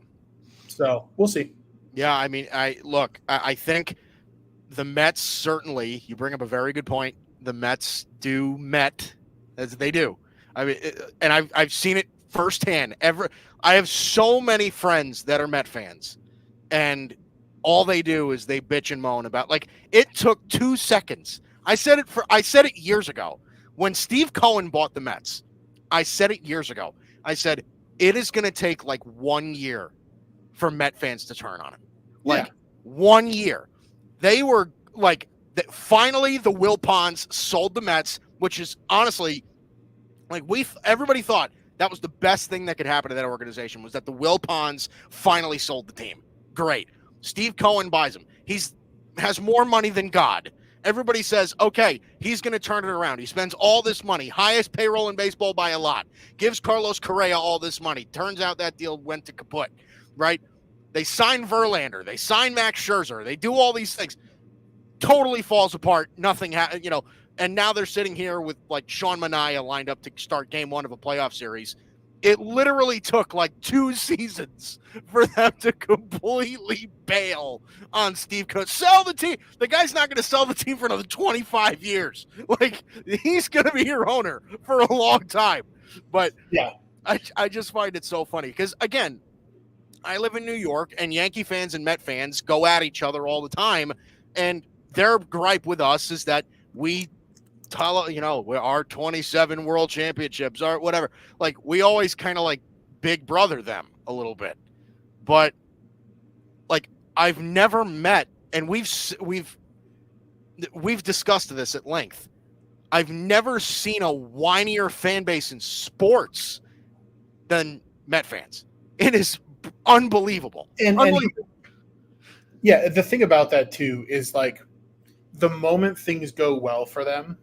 So we'll see. Yeah, I mean, I think the Mets certainly, you bring up a very good point. The Mets do Met, as they do. I mean, and I've seen it firsthand. I have so many friends that are Met fans, and all they do is they bitch and moan about, like, it took 2 seconds. I said it years ago. When Steve Cohen bought the Mets, I said it years ago. I said, it is going to take like 1 year for Met fans to turn on him. Like, 1 year. They were like, finally the Wilpons sold the Mets, which is honestly, like, everybody thought that was the best thing that could happen to that organization, was that the Wilpons finally sold the team. Great. Steve Cohen buys him. Has more money than God. Everybody says, okay, he's going to turn it around. He spends all this money, highest payroll in baseball by a lot, gives Carlos Correa all this money. Turns out that deal went to kaput, right? They sign Verlander. They sign Max Scherzer. They do all these things. Totally falls apart. Nothing, and now they're sitting here with, like, Sean Manaea lined up to start game 1 of a playoff series. It literally took like 2 seasons for them to completely bail on Steve Coates. Sell the team. The guy's not going to sell the team for another 25 years. Like, he's going to be your owner for a long time. But yeah, I just find it so funny because, again, I live in New York, and Yankee fans and Met fans go at each other all the time. And their gripe with us is that we tell, our 27 world championships or whatever. Like, we always kind of like big brother them a little bit. But like, I've never met, and we've discussed this at length. I've never seen a whinier fan base in sports than Met fans. It is unbelievable. and yeah, the thing about that too is like the moment things go well for them,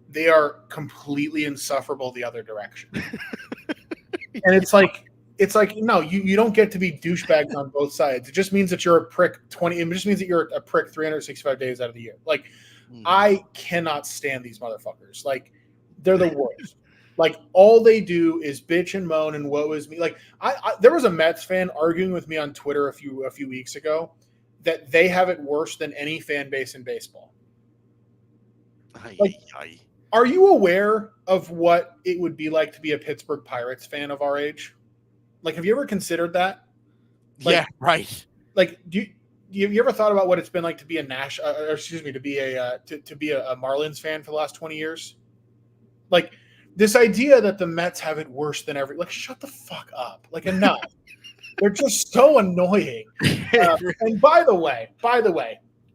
they are completely insufferable the other direction. And it's like no, you don't get to be douchebags on both sides. It just means that you're a prick 20. It just means that you're a prick 365 days out of the year. Like, I cannot stand these motherfuckers. Like, they're the worst. Like, all they do is bitch and moan and woe is me. Like, I there was a Mets fan arguing with me on Twitter a few weeks ago that they have it worse than any fan base in baseball. Like, are you aware of what it would be like to be a Pittsburgh Pirates fan of our age? Like, have you ever considered that? Like, yeah, right. Like, do you ever thought about what it's been like to be a to be a Marlins fan for the last 20 years? Like, this idea that the Mets have it worse than like, shut the fuck up. Like, enough. They're just so annoying. And by the way,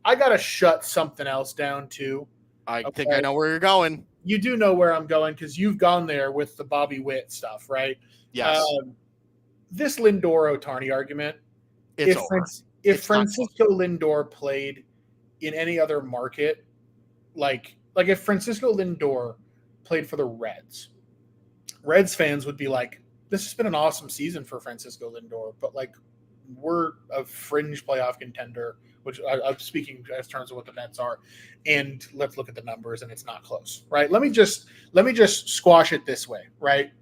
I gotta shut something else down too. I think I know where you're going. You do know where I'm going because you've gone there with the Bobby Witt stuff, right? Yes. This Lindor Ohtani argument. If Francisco Lindor played in any other market, like if Francisco Lindor played for the Reds fans would be like, this has been an awesome season for Francisco Lindor, but like, we're a fringe playoff contender, which I'm speaking as terms of what the Mets are, and let's look at the numbers, and it's not close, right? Let me just squash it this way, right?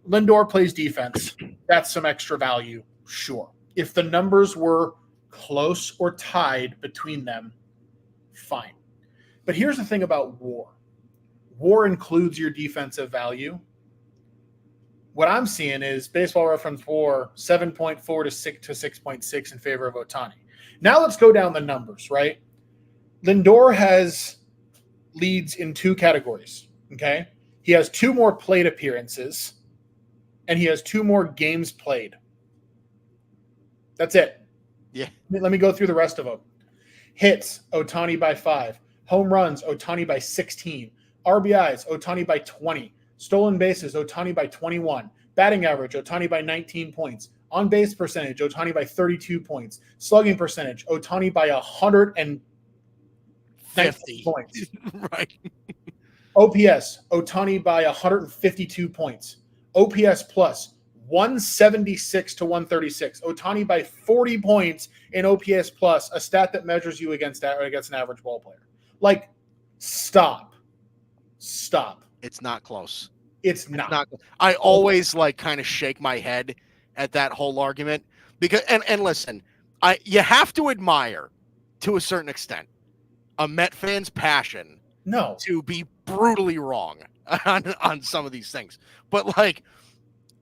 Lindor plays defense. That's some extra value, sure. If the numbers were close or tied between them, fine. But here's the thing about WAR. WAR includes your defensive value. What I'm seeing is Baseball Reference WAR 7.4 to 6.6 in favor of Ohtani. Now let's go down the numbers, right? Lindor has leads in 2 categories, okay? He has 2 more plate appearances, and he has 2 more games played. That's it. Yeah. Let me go through the rest of them. Hits, Ohtani by 5. Home runs, Ohtani by 16. RBIs, Ohtani by 20. Stolen bases, Ohtani by 21. Batting average, Ohtani by 19 points. On base percentage, Ohtani by 32 points. Slugging percentage, Ohtani by 150 points. Right. OPS, Ohtani by 152 points. OPS plus, 176 to 136. Ohtani by 40 points in OPS plus, a stat that measures you against an average ball player. Like, stop. It's not close. It's not. I always like kind of shake my head at that whole argument because, and listen, you have to admire to a certain extent a Met fan's passion to be brutally wrong on some of these things. But like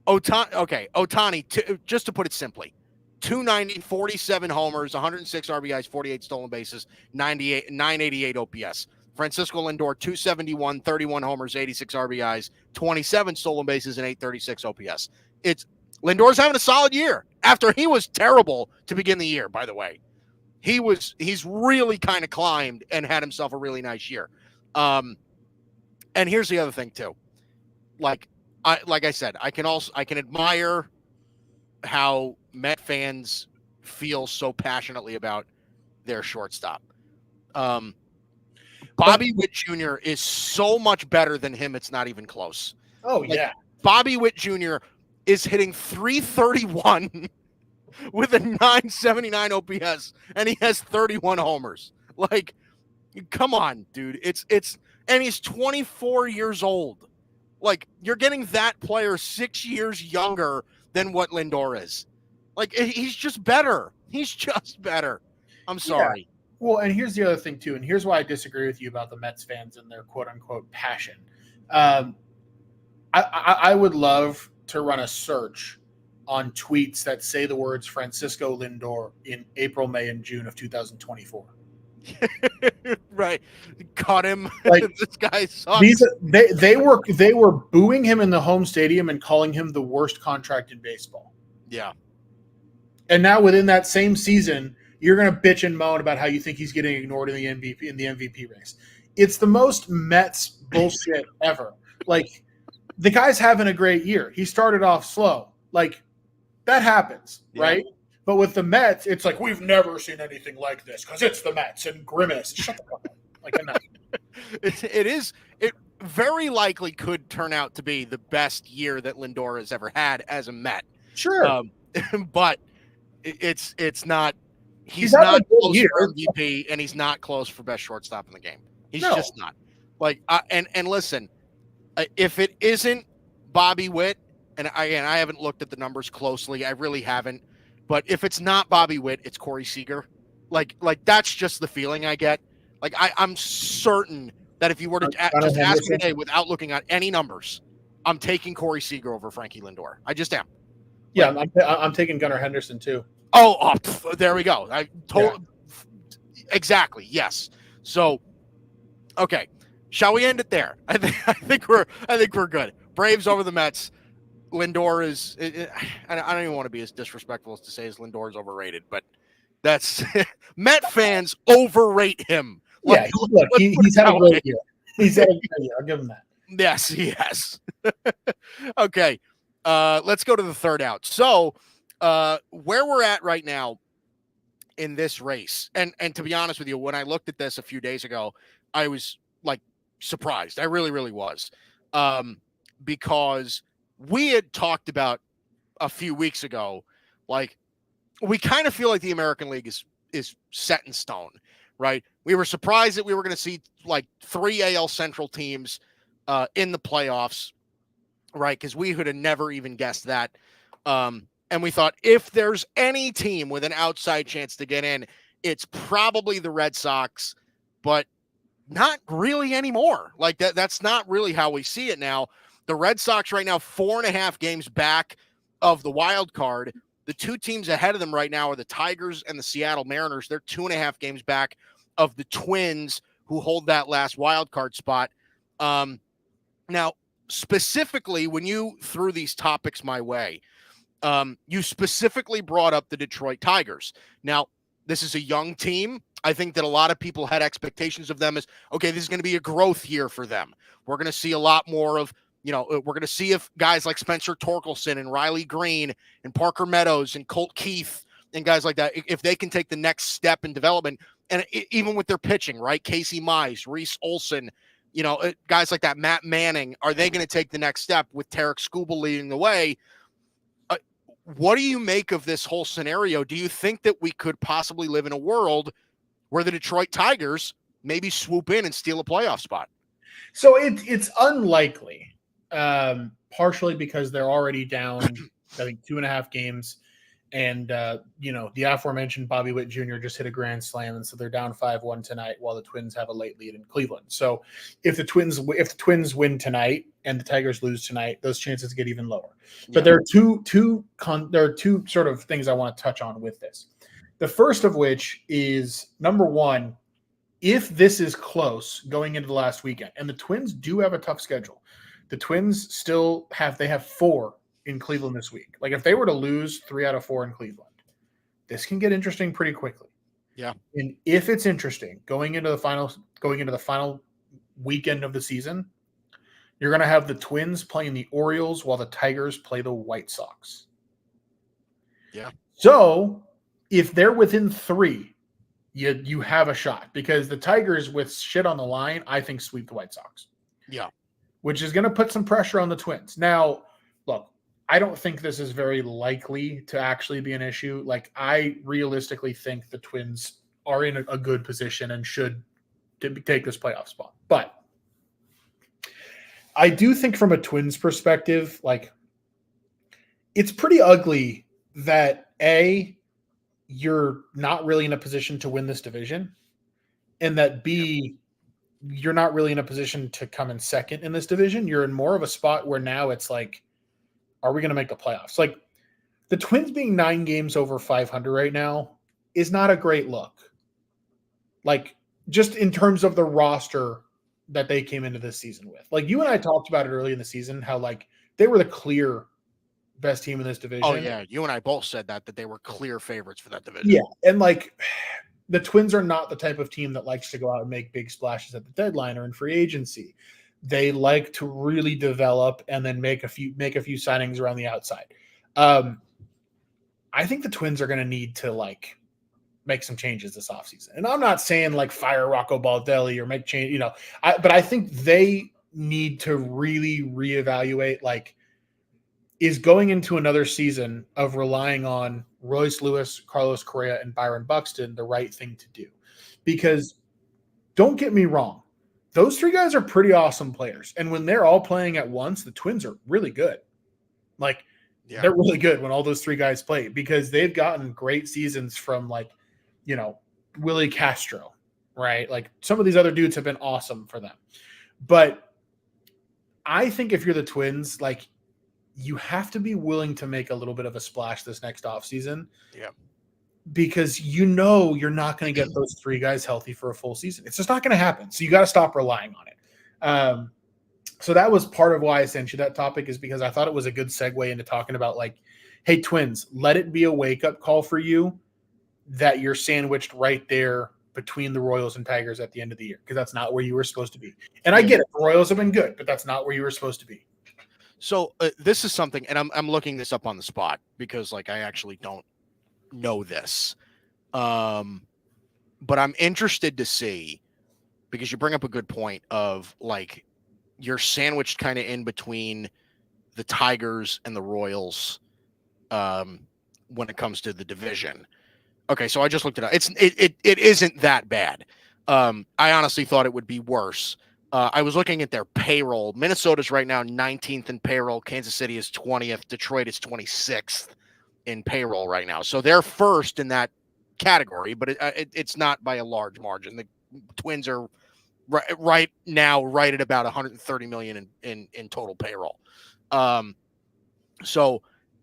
Ohtani, just to put it simply, 290, 47 homers, 106 RBIs, 48 stolen bases, 988 OPS. Francisco Lindor, 271, 31 homers, 86 RBIs, 27 stolen bases, and 836 OPS. Lindor's having a solid year after he was terrible to begin the year, by the way. He's really kind of climbed and had himself a really nice year. And here's the other thing too. Like I said, I can admire how Met fans feel so passionately about their shortstop. Bobby Witt Jr. is so much better than him. It's not even close. Oh, yeah. Bobby Witt Jr. is hitting 331 with a 979 OPS, and he has 31 homers. Like, come on, dude. And he's 24 years old. Like, you're getting that player 6 years younger than what Lindor is. Like, he's just better. He's just better. I'm sorry. Well, and here's the other thing, too, and here's why I disagree with you about the Mets fans and their quote-unquote passion. I would love to run a search on tweets that say the words Francisco Lindor in April, May, and June of 2024. Right. Caught him. Like, this guy sucks. They were booing him in the home stadium and calling him the worst contract in baseball. Yeah. And now within that same season, you're going to bitch and moan about how you think he's getting ignored in the MVP race. It's the most Mets bullshit ever. Like, the guy's having a great year. He started off slow. Like, that happens, right? But with the Mets, it's like, we've never seen anything like this because it's the Mets and Grimace. Shut the fuck up. Like, enough. It very likely could turn out to be the best year that Lindor has ever had as a Met. Sure. But it's not. He's not close for MVP, and he's not close for best shortstop in the game. He's just not. Like, and listen, if it isn't Bobby Witt, and I haven't looked at the numbers closely. I really haven't. But if it's not Bobby Witt, it's Corey Seager. Like that's just the feeling I get. Like, I'm certain that if you were to just ask me today without looking at any numbers, I'm taking Corey Seager over Frankie Lindor. I just am. Yeah, I'm taking Gunnar Henderson too. Oh, there we go. Exactly. Yes. So, okay. Shall we end it there? I think we're good. Braves over the Mets. Lindor is. I don't even want to be as disrespectful as to say Lindor is overrated, but that's Met fans overrate him. Yeah, he's had a great year. He's had a great year. I'll give him that. Yes, he has. Okay, let's go to the third out. So, where we're at right now in this race, and to be honest with you, when I looked at this a few days ago, I was like surprised. I really, really was, because we had talked about a few weeks ago, like, we kind of feel like the American League is set in stone, right? We were surprised that we were going to see like 3 AL Central teams in the playoffs, right? Because we would have never even guessed that. And we thought, if there's any team with an outside chance to get in, it's probably the Red Sox, but not really anymore. Like, that's not really how we see it now. The Red Sox right now, 4.5 games back of the wild card. The 2 teams ahead of them right now are the Tigers and the Seattle Mariners. They're 2.5 games back of the Twins, who hold that last wild card spot. Now, specifically, when you threw these topics my way, you specifically brought up the Detroit Tigers. Now, this is a young team. I think that a lot of people had expectations of them as, okay, this is going to be a growth year for them. We're going to see a lot more of, we're going to see if guys like Spencer Torkelson and Riley Green and Parker Meadows and Colt Keith and guys like that, if they can take the next step in development, and even with their pitching, right? Casey Mize, Reese Olson, guys like that, Matt Manning, are they going to take the next step with Tarek Skubal leading the way? What do you make of this whole scenario? Do you think that we could possibly live in a world where the Detroit Tigers maybe swoop in and steal a playoff spot? So it's unlikely, partially because they're already down, I think, 2.5 games. And, the aforementioned Bobby Witt Jr. just hit a grand slam. And so they're down 5-1 tonight while the Twins have a late lead in Cleveland. So if the Twins win tonight and the Tigers lose tonight, those chances get even lower. Yeah. But there are two sort of things I want to touch on with this. The first of which is, number one, if this is close going into the last weekend, and the Twins do have a tough schedule, the Twins still have 4 in Cleveland this week. Like, if they were to lose 3 out of 4 in Cleveland, this can get interesting pretty quickly. Yeah. And if it's interesting going into the final weekend of the season, you're going to have the Twins playing the Orioles while the Tigers play the White Sox. Yeah. So if they're within 3, you have a shot, because the Tigers, with shit on the line, I think sweep the White Sox. Yeah. Which is going to put some pressure on the Twins. Now, look, I don't think this is very likely to actually be an issue. Like, I realistically think the Twins are in a good position and should take this playoff spot. But I do think from a Twins perspective, like it's pretty ugly that you're not really in a position to win this division, and that B, you're not really in a position to come in second in this division. You're in more of a spot where now it's like, are we going to make the playoffs? Like the Twins being 9 games over 500 right now is not a great look. Like just in terms of the roster that they came into this season with. Like you and I talked about it early in the season, how like they were the clear best team in this division. Oh yeah, you and I both said that they were clear favorites for that division. Yeah, and like the Twins are not the type of team that likes to go out and make big splashes at the deadline or in free agency. They like to really develop and then make a few signings around the outside. I think the Twins are going to need to like make some changes this offseason. And I'm not saying like fire Rocco Baldelli or make change, but I think they need to really reevaluate, like, is going into another season of relying on Royce Lewis, Carlos Correa, and Byron Buxton the right thing to do? Because don't get me wrong, those 3 guys are pretty awesome players. And when they're all playing at once, the Twins are really good. Like, they're really good when all those 3 guys play, because they've gotten great seasons from like, Willie Castro, right? Like some of these other dudes have been awesome for them. But I think if you're the Twins, like, you have to be willing to make a little bit of a splash this next offseason. Yeah. Because you're not going to get those 3 guys healthy for a full season. It's just not going to happen. So you got to stop relying on it. So that was part of why I sent you that topic, is because I thought it was a good segue into talking about like, hey, Twins, let it be a wake-up call for you that you're sandwiched right there between the Royals and Tigers at the end of the year, because that's not where you were supposed to be. And I get it. The Royals have been good, but that's not where you were supposed to be. So this is something, and I'm looking this up on the spot because like I actually don't know this, but I'm interested to see, because you bring up a good point of like you're sandwiched kind of in between the Tigers and the Royals when it comes to the division. Okay, so I just looked it up. It isn't that bad. I honestly thought it would be worse. I was looking at their payroll. Minnesota's right now 19th in payroll. Kansas City is 20th. Detroit is 26th in payroll right now. So they're first in that category, but it's not by a large margin. The Twins are right now right at about 130 million in total payroll. So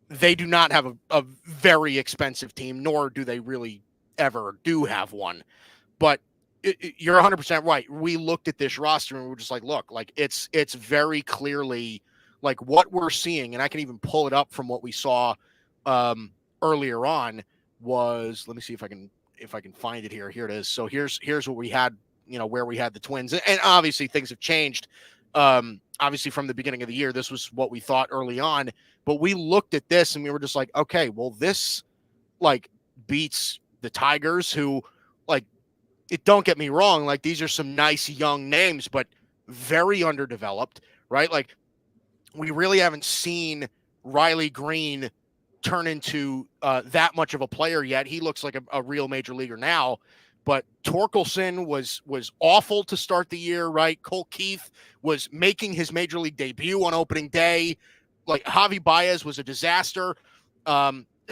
they do not have a very expensive team, nor do they really ever do have one. But you're 100% right. We looked at this roster and we're just like, look, like it's very clearly like what we're seeing. And I can even pull it up from what we saw earlier on was, let me see if I can find it here. Here it is. So here's what we had, where we had the Twins, and obviously things have changed. Obviously from the beginning of the year, this was what we thought early on, but we looked at this and we were just like, okay, well, this like beats the Tigers, who like, don't get me wrong, like these are some nice young names, but very underdeveloped, right? Like we really haven't seen Riley Green turn into that much of a player yet. He looks like a real major leaguer now, but Torkelson was awful to start the year, right? Cole Keith was making his major league debut on opening day. Like Javi Baez was a disaster.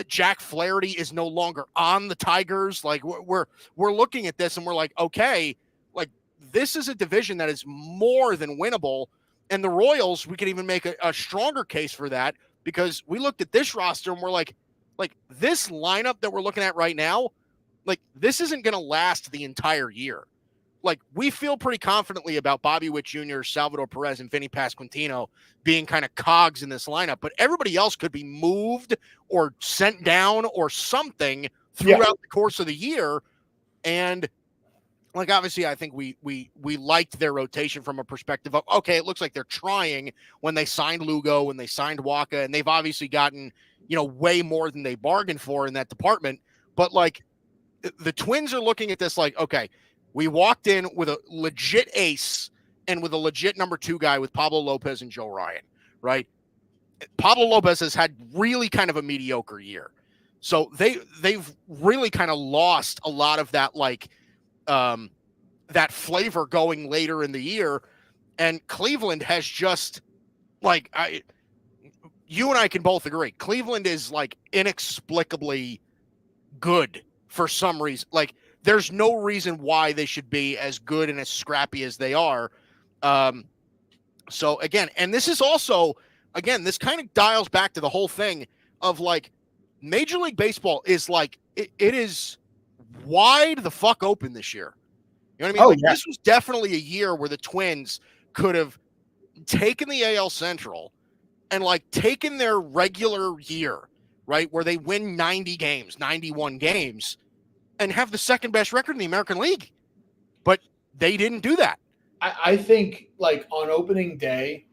Jack Flaherty is no longer on the Tigers. Like we're looking at this and we're like, okay, like this is a division that is more than winnable. And the Royals, we could even make a stronger case for that, because we looked at this roster and we're like this lineup that we're looking at right now, like this isn't going to last the entire year. Like we feel pretty confidently about Bobby Witt Jr., Salvador Perez, and Vinny Pasquantino being kind of cogs in this lineup, but everybody else could be moved or sent down or something throughout the course of the year. And like, obviously I think we liked their rotation from a perspective of, okay, it looks like they're trying when they signed Lugo, when they signed Waka, and they've obviously gotten, way more than they bargained for in that department. But like the Twins are looking at this like, okay, we walked in with a legit ace and with a legit number 2 guy with Pablo Lopez and Joe Ryan, right? Pablo Lopez has had really kind of a mediocre year. So they've really kind of lost a lot of that, like, that flavor going later in the year. And Cleveland has just like you and I can both agree. Cleveland is like inexplicably good for some reason. Like there's no reason why they should be as good and as scrappy as they are. So again, and this is also, again, this kind of dials back to the whole thing of like Major League Baseball is like, it is wide the fuck open this year. You know what I mean? Oh, Like yeah. this was definitely a year where the Twins could have taken the AL Central and like taken their regular year, right, where they win 90 games, 91 games, and have the second best record in the American League. But they didn't do that. I think like on opening day,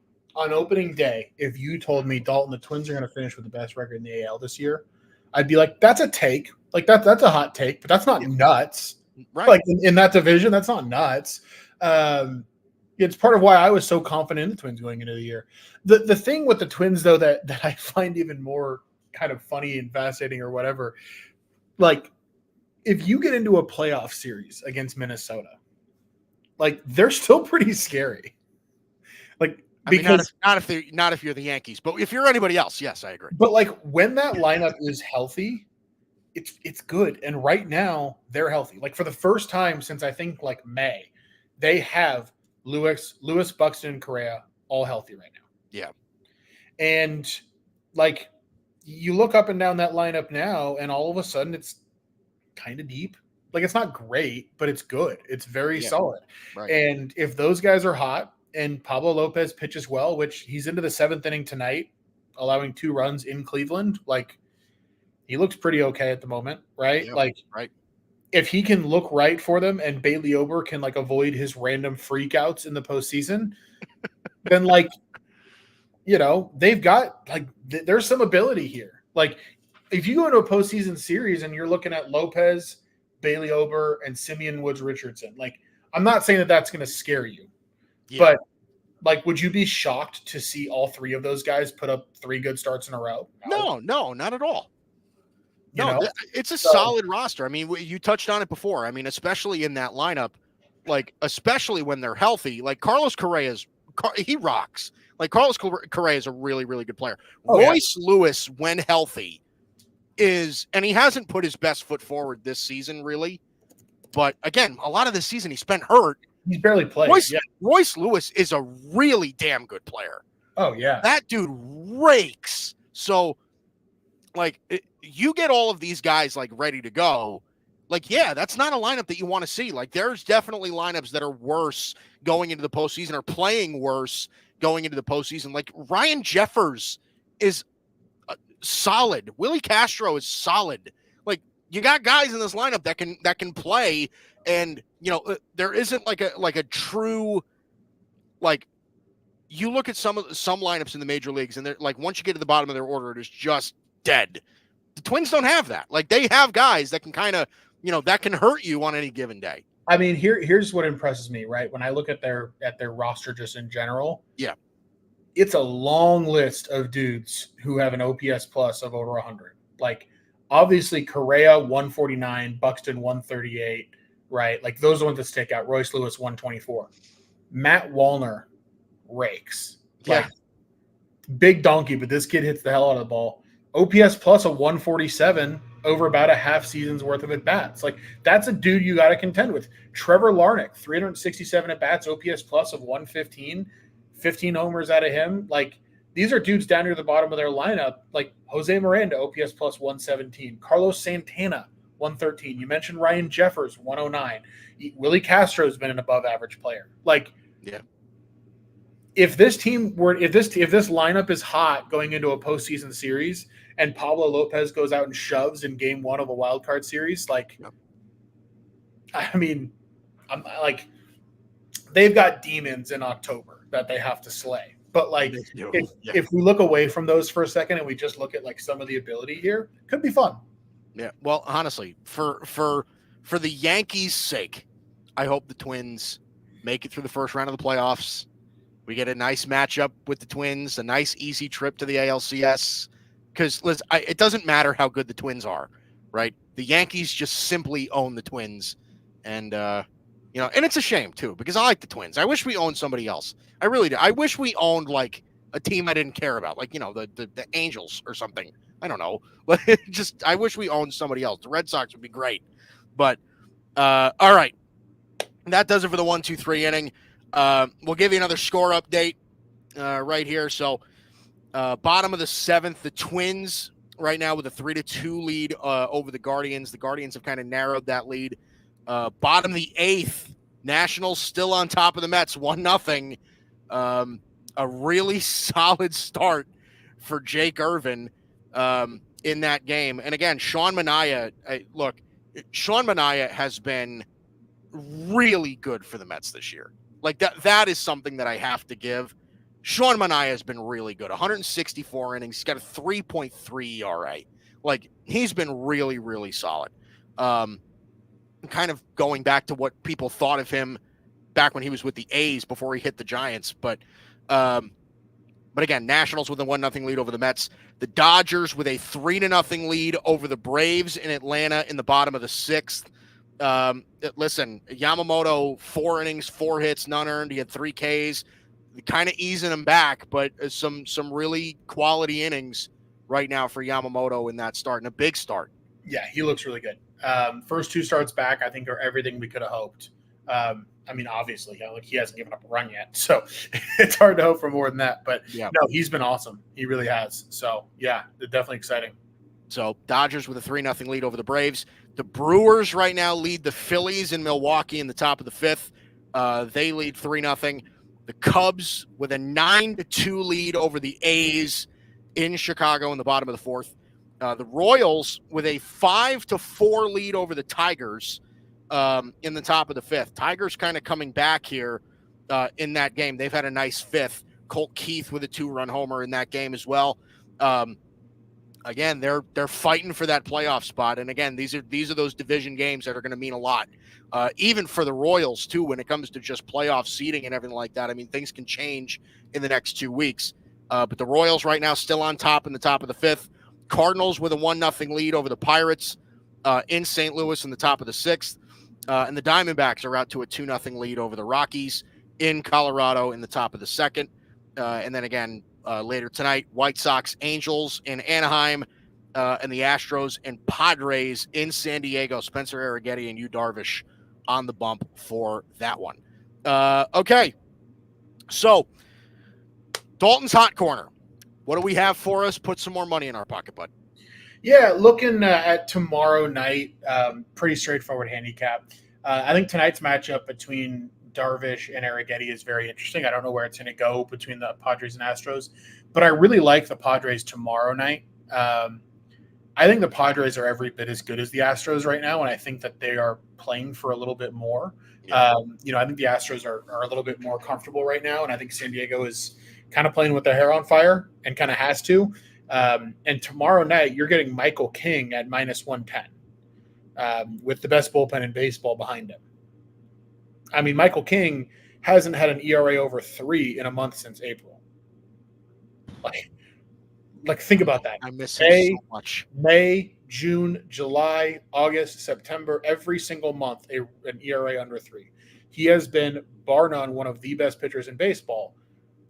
if you told me, Dalton, the Twins are going to finish with the best record in the AL this year, I'd be like, that's a take. Like that's a hot take, but that's not nuts. Right. Like in that division, that's not nuts. It's part of why I was so confident in the Twins going into the year. The thing with the Twins, though, that I find even more kind of funny and fascinating or whatever, like if you get into a playoff series against Minnesota, like they're still pretty scary. Like because not if you're the Yankees, but if you're anybody else, yes, I agree. But like when that lineup is healthy, it's good. And right now they're healthy. Like for the first time since I think like May, they have Lewis, Buxton, and Correa all healthy right now. Yeah. And like you look up and down that lineup now, and all of a sudden it's kind of deep. Like it's not great, but it's good. It's very solid. Right. And if those guys are hot and Pablo Lopez pitches well, which he's into the 7th inning tonight, allowing 2 runs in Cleveland, like he looks pretty okay at the moment, right? Yep. Like right. If he can look right for them and Bailey Ober can like avoid his random freakouts in the postseason, then like, you know, they've got like there's some ability here. Like if you go into a postseason series and you're looking at Lopez, Bailey Ober, and Simeon Woods Richardson, like I'm not saying that that's going to scare you, but like, would you be shocked to see all 3 of those guys put up 3 good starts in a row? No, not at all. No, it's a solid roster. I mean, you touched on it before. I mean, especially in that lineup, like especially when they're healthy. Like Carlos Correa he rocks. Like Carlos Correa is a really, really good player. Royce Lewis, when healthy, and he hasn't put his best foot forward this season, really. But again, a lot of this season he spent hurt. He's barely played. Royce Lewis is a really damn good player. Oh yeah, that dude rakes. So, like, you get all of these guys like ready to go. Like, yeah, that's not a lineup that you want to see. Like, there's definitely lineups that are worse going into the postseason or playing worse going into the postseason. Like Ryan Jeffers is solid. Willie Castro is solid. Like, you got guys in this lineup that can play, and you know there isn't like a true, like, you look at some lineups in the major leagues and they're like, once you get to the bottom of their order, it is just dead. The Twins don't have that. Like, they have guys that can kind of, you know, that can hurt you on any given day. I mean, here's what impresses me, right? When I look at their roster just in general, it's a long list of dudes who have an OPS plus of over 100. Like, obviously, Correa 149, Buxton 138, right? Like, those are the ones that stick out. Royce Lewis 124, Matt Wallner rakes. Like, big donkey, but this kid hits the hell out of the ball. OPS plus a 147 over about a half season's worth of at-bats. Like, that's a dude you got to contend with. Trevor Larnach, 367 at-bats, OPS plus of 115, 15 homers out of him. Like, these are dudes down near the bottom of their lineup. Like, Jose Miranda, OPS plus 117. Carlos Santana, 113. You mentioned Ryan Jeffers, 109. Willie Castro's been an above-average player. Like, if this lineup is hot going into a postseason series and Pablo Lopez goes out and shoves in game 1 of a wild card series, like, I mean, I'm like, they've got demons in October that they have to slay. But like, if we look away from those for a second and we just look at like some of the ability here, could be fun. Yeah. Well, honestly, for the Yankees' sake, I hope the Twins make it through the first round of the playoffs. We get a nice matchup with the Twins, a nice easy trip to the ALCS. Because it doesn't matter how good the Twins are, right? The Yankees just simply own the Twins, and And it's a shame too, because I like the Twins. I wish we owned somebody else. I really do. I wish we owned like a team I didn't care about, like, the Angels or something. I don't know. But I wish we owned somebody else. The Red Sox would be great. But all right. That does it for the 1-2-3 inning. We'll give you another score update right here. So bottom of the seventh, the Twins right now with a 3-2 lead over the Guardians. The Guardians have kind of narrowed that lead. Bottom of the eighth, Nationals still on top of the Mets, 1-0. A really solid start for Jake Irvin in that game. And again, Sean Manaea, Sean Manaea has been really good for the Mets this year. Like that is something that I have to give. Sean Manaea has been really good. 164 innings. He's got a 3.3 ERA. Like, he's been really, really solid. Kind of going back to what people thought of him back when he was with the A's before he hit the Giants. But again, Nationals with a 1-0 lead over the Mets. The Dodgers with a 3-0 lead over the Braves in Atlanta in the bottom of the sixth. Listen, Yamamoto, 4 innings, 4 hits, none earned. He had 3 Ks. Kind of easing him back, but some really quality innings right now for Yamamoto in that start, and a big start. Yeah, he looks really good. First 2 starts back, I think, are everything we could have hoped. Obviously, he hasn't given up a run yet, so it's hard to hope for more than that. But yeah, no, he's been awesome. He really has. So yeah, they're definitely exciting. So Dodgers with a 3-0 lead over the Braves. The Brewers right now lead the Phillies in Milwaukee in the top of the fifth. They lead 3-0. The Cubs with a 9-2 lead over the A's in Chicago in the bottom of the fourth. The Royals with a 5-4 lead over the Tigers in the top of the fifth. Tigers kind of coming back here in that game. They've had a nice fifth. Colt Keith with a 2-run homer in that game as well. Again, they're fighting for that playoff spot. And again, these are those division games that are going to mean a lot. Even for the Royals, too, when it comes to just playoff seeding and everything like that. I mean, things can change in the next 2 weeks. But the Royals right now still on top in the top of the fifth. Cardinals with a 1-0 lead over the Pirates in St. Louis in the top of the sixth. And the Diamondbacks are out to a 2-0 lead over the Rockies in Colorado in the top of the second. And then again, later tonight, White Sox, Angels in Anaheim, and the Astros and Padres in San Diego. Spencer Arrighetti and Yu Darvish on the bump for that one. Okay, so Dalton's Hot Corner. What do we have for us? Put some more money in our pocket, bud. Yeah, looking at tomorrow night, pretty straightforward handicap. I think tonight's matchup between Darvish and Arrighetti is very interesting. I don't know where it's going to go between the Padres and Astros, but I really like the Padres tomorrow night. I think the Padres are every bit as good as the Astros right now, and I think that they are playing for a little bit more. Yeah. I think the Astros are a little bit more comfortable right now, and I think San Diego is kind of playing with their hair on fire and kind of has to. And tomorrow night, you're getting Michael King at -110 with the best bullpen in baseball behind him. I mean, Michael King hasn't had an ERA over 3 in a month since April. Like think about that. I miss him so much. May, June, July, August, September, every single month, an ERA under 3. He has been, bar none, one of the best pitchers in baseball,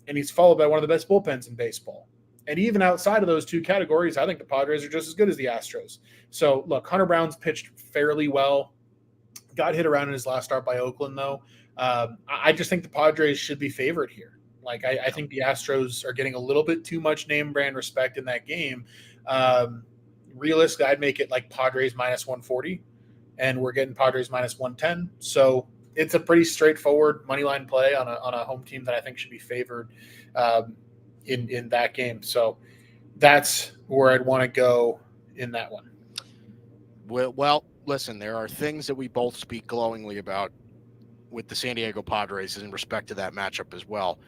and he's followed by one of the best bullpens in baseball. And even outside of those 2 categories, I think the Padres are just as good as the Astros. So, look, Hunter Brown's pitched fairly well. Got hit around in his last start by Oakland, though. I just think the Padres should be favored here. Like, I think the Astros are getting a little bit too much name brand respect in that game. Realistically, I'd make it like Padres -140, and we're getting Padres -110. So it's a pretty straightforward money line play on a home team that I think should be favored in that game. So that's where I'd want to go in that one. Well, listen, there are things that we both speak glowingly about with the San Diego Padres in respect to that matchup as well.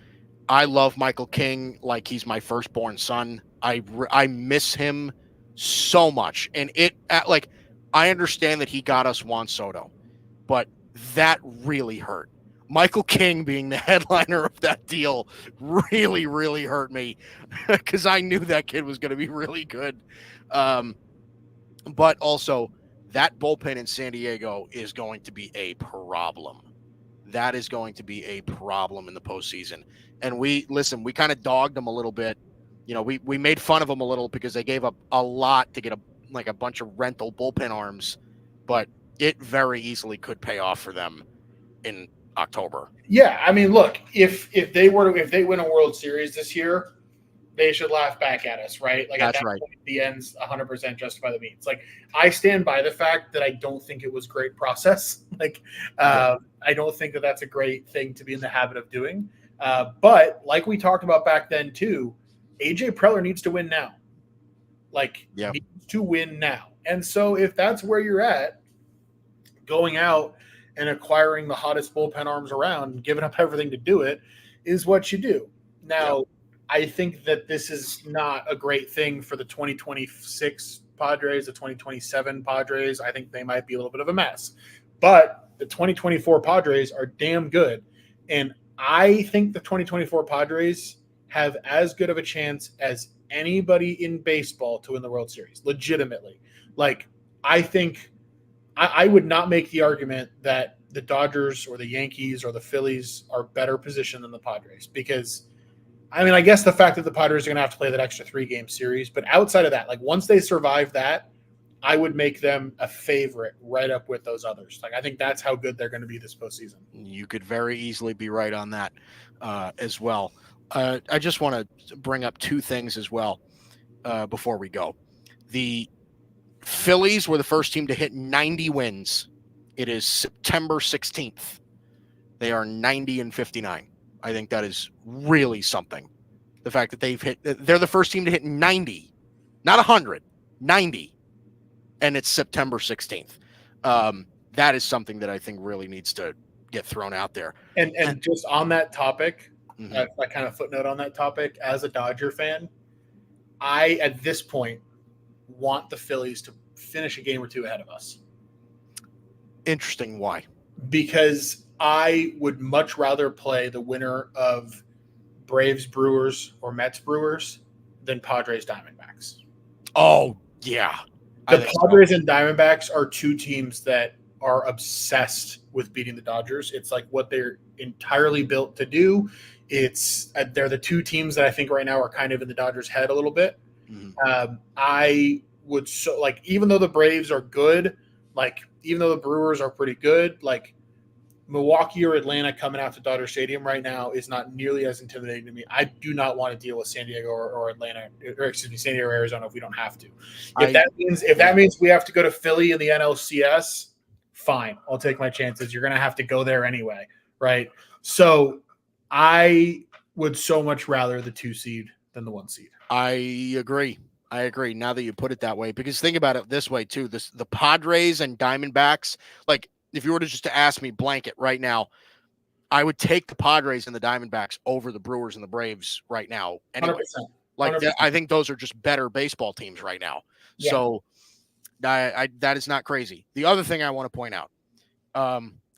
I love Michael King like he's my firstborn son. I miss him so much. And I understand that he got us Juan Soto, but that really hurt. Michael King being the headliner of that deal really, really hurt me because I knew that kid was going to be really good. But also, that bullpen in San Diego is going to be a problem. that is going to be a problem in the postseason. And we kind of dogged them a little bit. We made fun of them a little because they gave up a lot to get a bunch of rental bullpen arms, but it very easily could pay off for them in October. Yeah, I mean, look, if they win a World Series this year, they should laugh back at us, right? Like That's at that right. point, the ends 100% justify the means. Like I stand by the fact that I don't think it was great process. Like I don't think that that's a great thing to be in the habit of doing. But like we talked about back then too, AJ Preller needs to win now. Needs to win now. And so if that's where you're at, going out and acquiring the hottest bullpen arms around and giving up everything to do it is what you do. Now, I think that this is not a great thing for the 2026 Padres, the 2027 Padres. I think they might be a little bit of a mess. But the 2024 Padres are damn good. And I think the 2024 Padres have as good of a chance as anybody in baseball to win the World Series, legitimately. Like, I think I would not make the argument that the Dodgers or the Yankees or the Phillies are better positioned than the Padres because – I mean, I guess the fact that the Padres are going to have to play that extra 3-game series, but outside of that, like once they survive that, I would make them a favorite right up with those others. Like I think that's how good they're going to be this postseason. You could very easily be right on that as well. I just want to bring up two things as well before we go. The Phillies were the first team to hit 90 wins. It is September 16th. They are 90-59. I think that is really something. The fact that they're the first team to hit 90, not 100, 90, and it's September 16th. That is something that I think really needs to get thrown out there. And just on that topic, I kind of footnote on that topic, as a Dodger fan, I, at this point, want the Phillies to finish a game or two ahead of us. Interesting. Why? Because I would much rather play the winner of Braves Brewers or Mets Brewers than Padres Diamondbacks. Oh, yeah. The Padres and Diamondbacks are two teams that are obsessed with beating the Dodgers. It's like what they're entirely built to do. They're the two teams that I think right now are kind of in the Dodgers' head a little bit. Mm-hmm. I would even though the Braves are good, even though the Brewers are pretty good, Milwaukee or Atlanta coming out to Dodger Stadium right now is not nearly as intimidating to me. I do not want to deal with San Diego or Atlanta, or San Diego or Arizona if we don't have to. If that means we have to go to Philly in the NLCS, fine. I'll take my chances. You're going to have to go there anyway, right? So I would so much rather the 2 seed than the 1 seed. I agree. Now that you put it that way, because think about it this way too. The Padres and Diamondbacks, if you were to just to ask me blanket right now, I would take the Padres and the Diamondbacks over the Brewers and the Braves right now. Anyway, 100%. I think those are just better baseball teams right now. Yeah. So that is not crazy. The other thing I want to point out,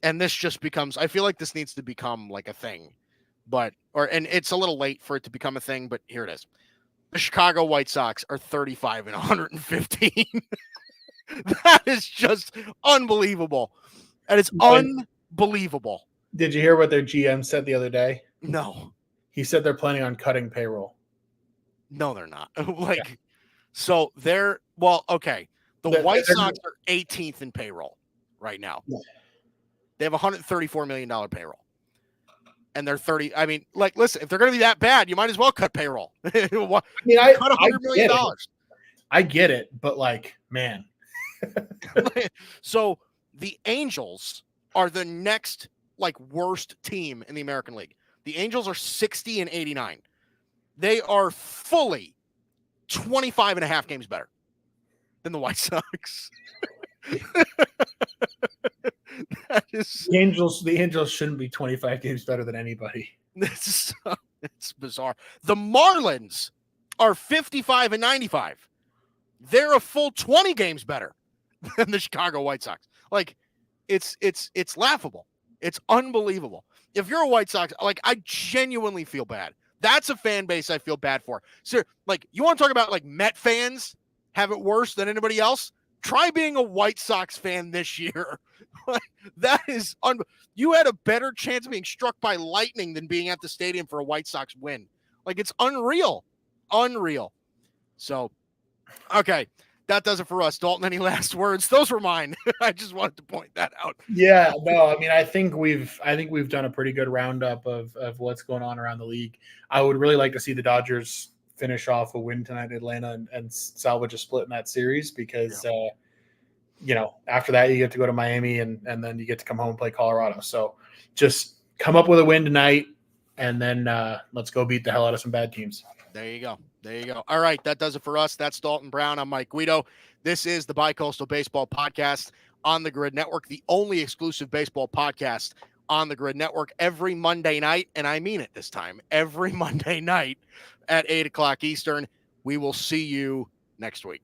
and this just becomes, I feel like this needs to become like a thing, and it's a little late for it to become a thing, but here it is. The Chicago White Sox are 35-115. That is just unbelievable. And it's unbelievable. Did you hear what their GM said the other day? No. He said they're planning on cutting payroll. No, they're not. So they're, okay. The White Sox are 18th in payroll right now. Yeah. They have $134 million payroll. And they're 30. I mean, listen, if they're going to be that bad, you might as well cut payroll. I cut $100 million. I get it, but man. So the Angels are the next worst team in the American League. The Angels are 60-89. They are fully 25.5 games better than the White Sox. The Angels shouldn't be 25 games better than anybody. It's bizarre. The Marlins are 55-95. They're a full 20 games better than the Chicago White Sox. It's laughable. It's unbelievable. If you're a White Sox, I genuinely feel bad. That's a fan base I feel bad for. So, you want to talk about Met fans have it worse than anybody else? Try being a White Sox fan this year. That is you had a better chance of being struck by lightning than being at the stadium for a White Sox win. Like, it's unreal. So, okay, that does it for us. Dalton, any last words? Those were mine. I just wanted to point that out. Yeah, no, I mean, I think we've done a pretty good roundup of what's going on around the league. I would really like to see the Dodgers finish off a win tonight in Atlanta and salvage a split in that series because, after that you get to go to Miami and then you get to come home and play Colorado. So just come up with a win tonight and then let's go beat the hell out of some bad teams. There you go. All right, that does it for us. That's Dalton Brown. I'm Mike Guido. This is the Bicoastal Baseball Podcast on the Grid Network, the only exclusive baseball podcast on the Grid Network every Monday night, and I mean it this time, every Monday night at 8 o'clock Eastern. We will see you next week.